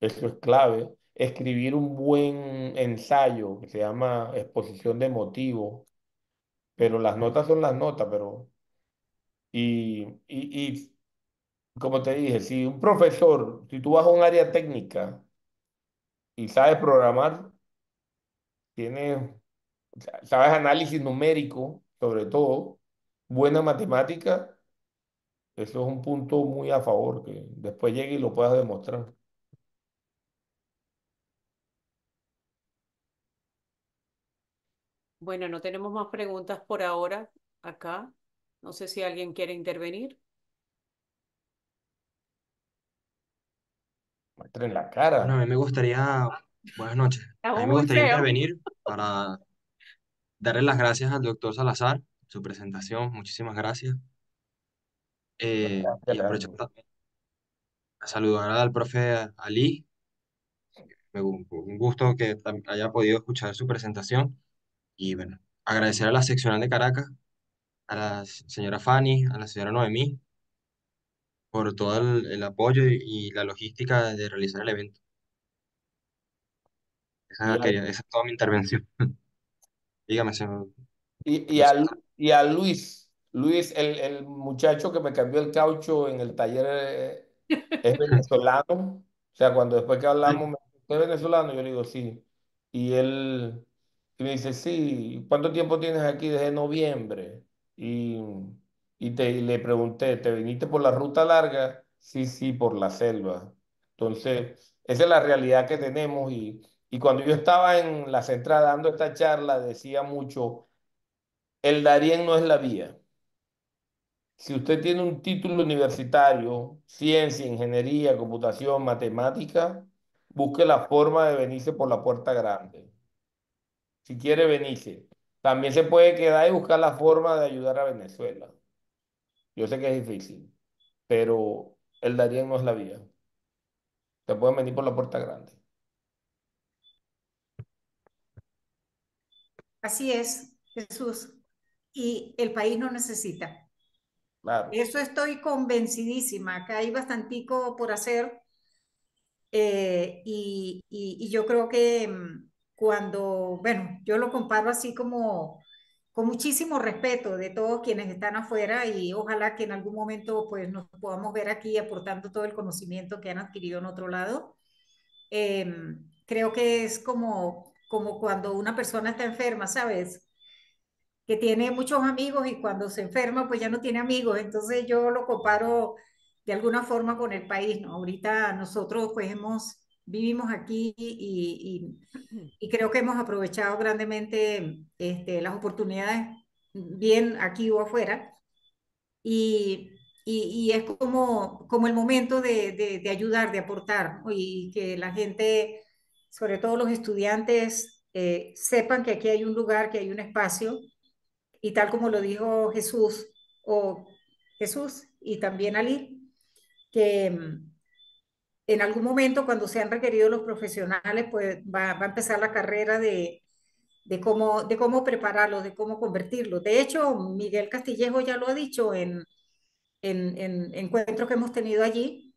eso es clave. Escribir un buen ensayo que se llama exposición de motivos, pero las notas son las notas, pero... Y como te dije, si tú vas a un área técnica y sabes programar, tienes, sabes análisis numérico, sobre todo, buena matemática, eso es un punto muy a favor, que después llegue y lo puedas demostrar. Bueno, no tenemos más preguntas por ahora acá. No sé si alguien quiere intervenir. Muestra en la Bueno, a cara. mí me gustaría, buenas noches, a mí Estamos me muy gustaría feos. intervenir para darle las gracias al doctor Salazar, su presentación, muchísimas gracias. Gracias, Y aprovecho Leandro. a saludar al profe Ali, Un gusto que haya podido escuchar su presentación y bueno, agradecer a la seccional de Caracas, a la señora Fanny, a la señora Noemí por todo el apoyo y la logística de realizar el evento. Y a, Esa es toda mi intervención. Dígame, señor. y, y José. a, y a Luis, el muchacho que me cambió el caucho en el taller, es venezolano. O sea, cuando después que hablamos, me dice, ¿usted es venezolano? Yo le digo, sí. Y él y me dice, sí, ¿cuánto tiempo tienes aquí? Desde noviembre. Y, y le pregunté, ¿te viniste por la ruta larga? Sí, sí, por la selva. Entonces, esa es la realidad que tenemos. Y cuando yo estaba en la central dando esta charla, decía mucho, el Darién no es la vía. Si usted tiene un título universitario, ciencia, ingeniería, computación, matemática, busque la forma de venirse por la puerta grande. Si quiere venirse. También se puede quedar y buscar la forma de ayudar a Venezuela. Yo sé que es difícil, pero el Darién no es la vía. Se pueden venir por la puerta grande. Así es, Jesús. Y el país no necesita. Claro. Eso estoy convencidísima. Acá hay bastantico por hacer. Y yo creo que cuando, bueno, yo lo comparo así como con muchísimo respeto de todos quienes están afuera y ojalá que en algún momento pues nos podamos ver aquí aportando todo el conocimiento que han adquirido en otro lado. Creo que es como cuando una persona está enferma, ¿sabes? Que tiene muchos amigos y cuando se enferma pues ya no tiene amigos. Entonces yo lo comparo de alguna forma con el país, ¿no? Ahorita nosotros pues vivimos aquí y creo que hemos aprovechado grandemente las oportunidades, bien aquí o afuera, y, y es como el momento de ayudar, de aportar, ¿no? Y que la gente, sobre todo los estudiantes, sepan que aquí hay un lugar, que hay un espacio y tal como lo dijo Jesús, o Jesús y también Ali, que en algún momento cuando sean requeridos los profesionales, pues va a empezar la carrera de cómo prepararlos, de cómo convertirlos. De hecho, Miguel Castillejo ya lo ha dicho en encuentros que hemos tenido allí,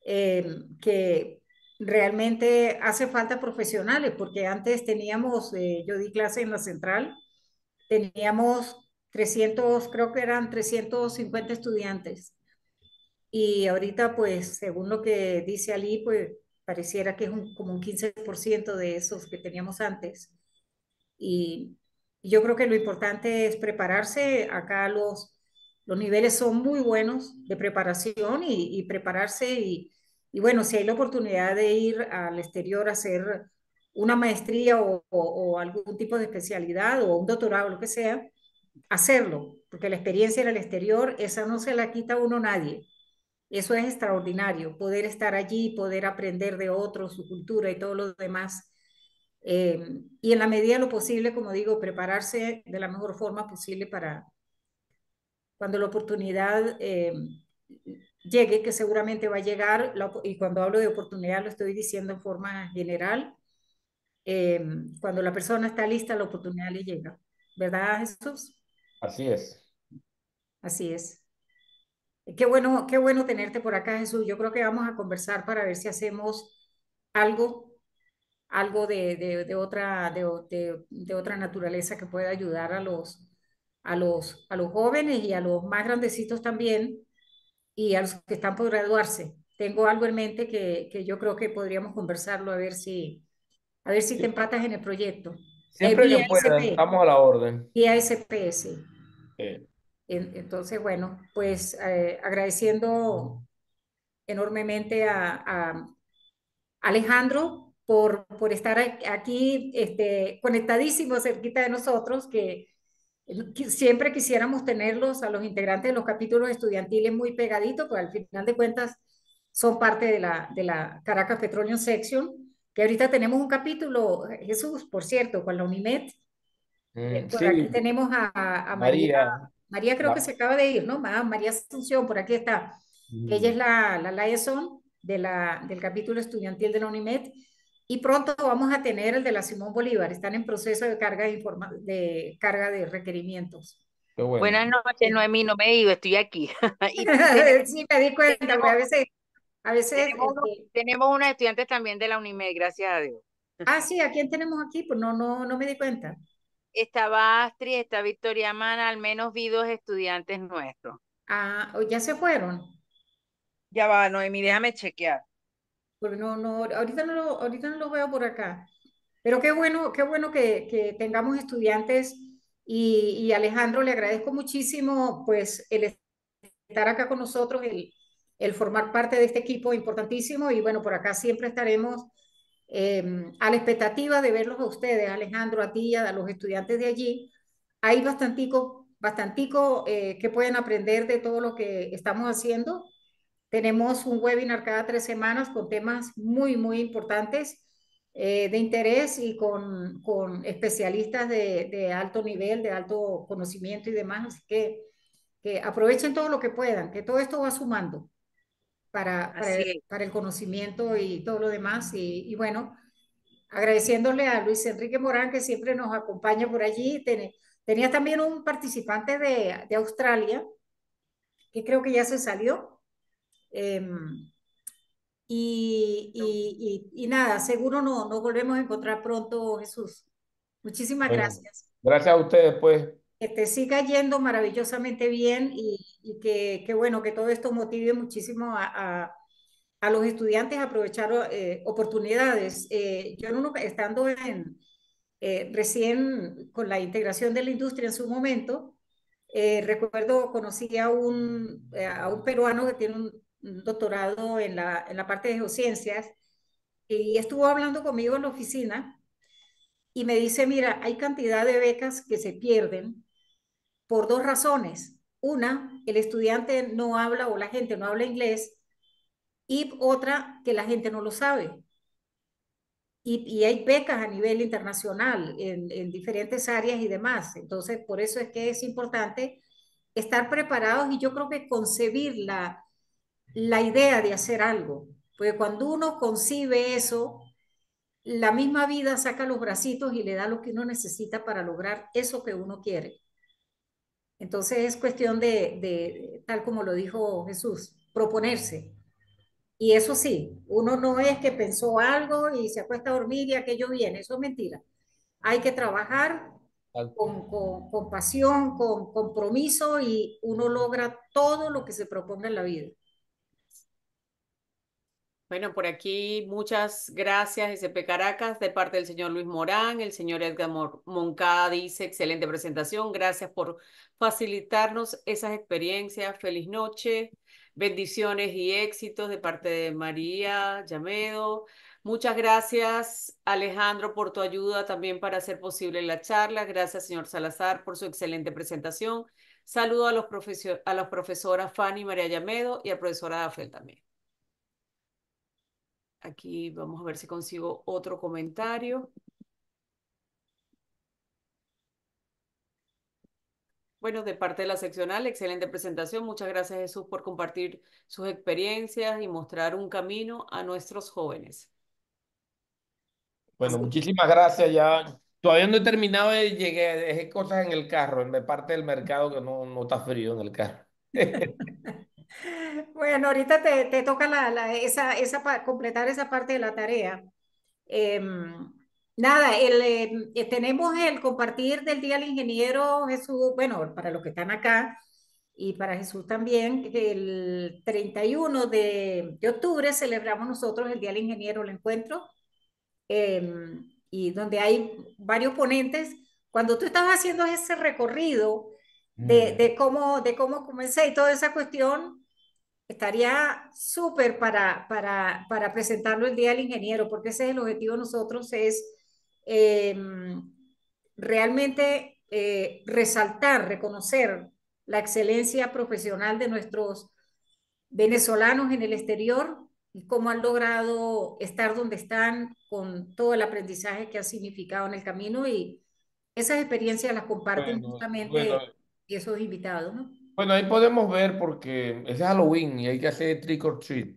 que realmente hace falta profesionales, porque antes teníamos, yo di clase en la central, teníamos 300, creo que eran 350 estudiantes. Y ahorita, pues, según lo que dice Ali, pues pareciera que es como un 15% de esos que teníamos antes. Y yo creo que lo importante es prepararse. Acá los niveles son muy buenos de preparación y prepararse. Y bueno, si hay la oportunidad de ir al exterior a hacer una maestría o algún tipo de especialidad o un doctorado, lo que sea, hacerlo, porque la experiencia en el exterior, esa no se la quita a uno nadie. Eso es extraordinario, poder estar allí, poder aprender de otros, su cultura y todo lo demás. Y en la medida de lo posible, como digo, prepararse de la mejor forma posible para cuando la oportunidad llegue, que seguramente va a llegar, y cuando hablo de oportunidad lo estoy diciendo en forma general, cuando la persona está lista, la oportunidad le llega. ¿Verdad, Jesús? Así es. Así es. Qué bueno tenerte por acá, Jesús. Yo creo que vamos a conversar para ver si hacemos algo, algo de otra naturaleza que pueda ayudar a los jóvenes y a los más grandecitos también y a los que están por graduarse. Tengo algo en mente que yo creo que podríamos conversarlo a ver si te empatas en el proyecto. Siempre que Vía puedan, SP, estamos a la orden. vía SPS. Eh, Entonces, bueno, pues agradeciendo enormemente a Alejandro por estar aquí conectadísimo cerquita de nosotros, que siempre quisiéramos tenerlos a los integrantes de los capítulos estudiantiles muy pegaditos, pues al final de cuentas son parte de la Caracas Petroleum Section, que ahorita tenemos un capítulo, Jesús, por cierto, con la UNIMED. Por aquí sí, tenemos a María. María. María creo que Ma- se acaba de ir, ¿no? María Asunción, por aquí está. Ella es mm, la liaison del capítulo estudiantil de la UNIMED y pronto vamos a tener el de la Simón Bolívar. Están en proceso de de carga de requerimientos. Qué bueno. Buenas noches, Noemí, no me he ido, estoy aquí. Y Sí, me di cuenta, porque tenemos, a veces, tenemos unos estudiantes también de la UNIMED, gracias a Dios. sí, ¿a quién tenemos aquí? Pues no me di cuenta. Estaba Astrid, está Victoria Mana, al menos vi dos estudiantes nuestros. Ya se fueron. Ya va, Noemí, déjame chequear. Porque ahorita no lo veo por acá. Pero qué bueno que tengamos estudiantes y Alejandro, le agradezco muchísimo pues el estar acá con nosotros, el formar parte de este equipo importantísimo y bueno, por acá siempre estaremos a la expectativa de verlos a ustedes, Alejandro, a ti, a los estudiantes de allí. Hay bastantico que pueden aprender de todo lo que estamos haciendo. Tenemos un webinar cada 3 semanas con temas muy importantes de interés y con especialistas de alto nivel, de alto conocimiento y demás. Así que aprovechen todo lo que puedan, que todo esto va sumando Así es. para el conocimiento y todo lo demás. Y bueno, agradeciéndole a Luis Enrique Morán, que siempre nos acompaña por allí. Tenía también un participante de Australia, que creo que ya se salió. Em, y nada, seguro nos volvemos a encontrar pronto, Jesús. Muchísimas Bueno, gracias. gracias a ustedes, pues. Que te siga yendo maravillosamente bien y que bueno, que todo esto motive muchísimo a los estudiantes a aprovechar oportunidades. Yo estando recién con la integración de la industria en su momento, recuerdo, conocí a un peruano que tiene un doctorado en la parte de geociencias y estuvo hablando conmigo en la oficina y me dice, mira, hay cantidad de becas que se pierden por dos razones. Una, el estudiante no habla o la gente no habla inglés y otra, que la gente no lo sabe. Y hay becas a nivel internacional en diferentes áreas y demás. Entonces, por eso es que es importante estar preparados y yo creo que concebir la idea de hacer algo. Porque cuando uno concibe eso, la misma vida saca los bracitos y le da lo que uno necesita para lograr eso que uno quiere. Entonces es cuestión tal como lo dijo Jesús, proponerse. Y eso sí, uno no es que pensó algo y se acuesta a dormir y aquello viene, eso es mentira. Hay que trabajar con pasión, con compromiso y uno logra todo lo que se proponga en la vida. Bueno, por aquí muchas gracias, S.P. Caracas, de parte del señor Luis Morán. El señor Edgar Moncada dice, excelente presentación, gracias por facilitarnos esas experiencias. Feliz noche, bendiciones y éxitos de parte de María Llamedo. Muchas gracias, Alejandro, por tu ayuda también para hacer posible la charla. Gracias, señor Salazar, por su excelente presentación. Saludo a a las profesoras Fanny María Llamedo y al profesor Adafel también. Aquí vamos a ver si consigo otro comentario. Bueno, de parte de la seccional, excelente presentación. Muchas gracias, Jesús, por compartir sus experiencias y mostrar un camino a nuestros jóvenes. Bueno, muchísimas gracias. Ya todavía no he terminado llegué, dejé cosas en el carro, en parte del mercado que no está frío en el carro. Bueno, ahorita te toca completar esa parte de la tarea. Nada, tenemos el compartir del Día del Ingeniero Jesús, bueno, para los que están acá y para Jesús también, que el 31 de octubre celebramos nosotros el Día del Ingeniero, el encuentro, y donde hay varios ponentes. Cuando tú estabas haciendo ese recorrido de cómo comencé y toda esa cuestión, estaría súper para presentarlo el Día del Ingeniero, porque ese es el objetivo de nosotros, es eh, realmente resaltar, reconocer la excelencia profesional de nuestros venezolanos en el exterior y cómo han logrado estar donde están con todo el aprendizaje que ha significado en el camino y esas experiencias las comparten Bueno, justamente esos invitados, ¿no? bueno, ahí podemos ver porque es Halloween y hay que hacer trick or treat.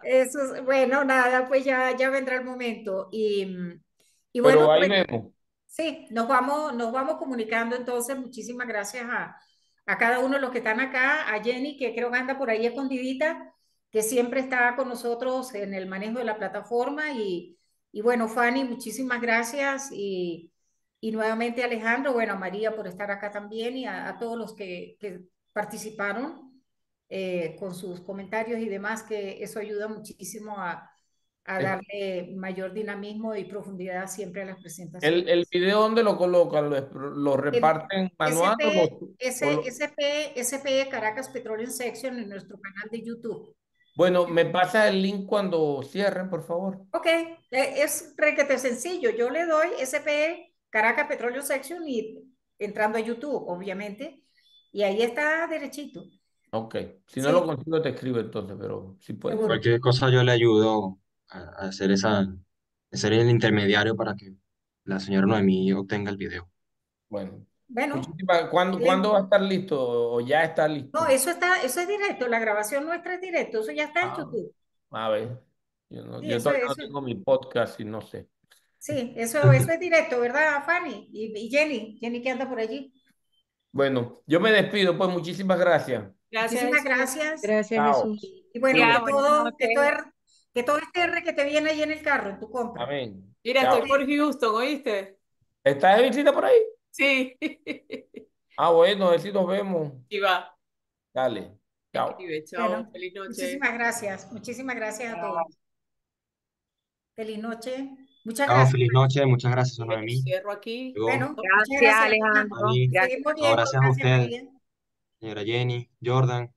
Eso bueno, nada, pues ya vendrá el momento. Y bueno, Pero ahí pues vemos. sí, nos vamos comunicando entonces. Muchísimas gracias a cada uno de los que están acá, a Jenny, que creo que anda por ahí escondidita, que siempre está con nosotros en el manejo de la plataforma. Y bueno, Fanny, muchísimas gracias. Y nuevamente Alejandro, bueno, a María por estar acá también y a todos los que participaron con sus comentarios y demás, que eso ayuda muchísimo a El, darle mayor dinamismo y profundidad siempre a las el presentaciones. video, ¿dónde lo colocan? ¿Lo En reparten manual o SP, lo- SP Caracas Petroleum Section en nuestro canal de YouTube. Bueno, me pasa el link cuando cierren, por favor. Ok, es requete sencillo. Yo le doy SP Caracas Petroleum Section y entrando a YouTube, obviamente, y ahí está derechito. Ok. Si no lo Sí, consigo, te escribo entonces, pero si puedes. seguro. Cualquier cosa yo le ayudo a hacer a ser el intermediario para que la señora Noemí obtenga el video. Bueno. Bueno, Muchísimas. ¿Cuándo va a excelente. estar listo o ya está No, listo? eso es directo. La grabación nuestra es directo. Eso ya está en Ah, YouTube. a ver. Yo, no, Sí, yo todavía no tengo mi podcast y no sé. sí, eso es directo, ¿verdad, Fanny? Y Jenny, Jenny que anda por allí. Bueno, yo me despido, pues muchísimas gracias. Gracias, Muchísimas Jesús. gracias. Gracias, Chao. Jesús. Y bueno, Ya, Cuídate. buenas noches. que todo este R que te viene ahí en el carro, en tu compra. Amén. Mira, Chao. estoy por Houston, ¿oíste? ¿Estás de visita por ahí? Sí. Ah, bueno, a ver si nos vemos. Y va. Dale. Chao. Escribe, chao, Bueno, feliz noche. muchísimas gracias. Muchísimas gracias a todos. Feliz noche. Muchas Chao, gracias. feliz noche, muchas gracias, Bueno, Noemí. cierro aquí. Luego, Bueno, muchas Gracias, gracias, Alejandro. Alejandro. Noemí, Gracias. Seguimos no, viendo. gracias a Gracias, ustedes, María. señora Jenny, Jordan.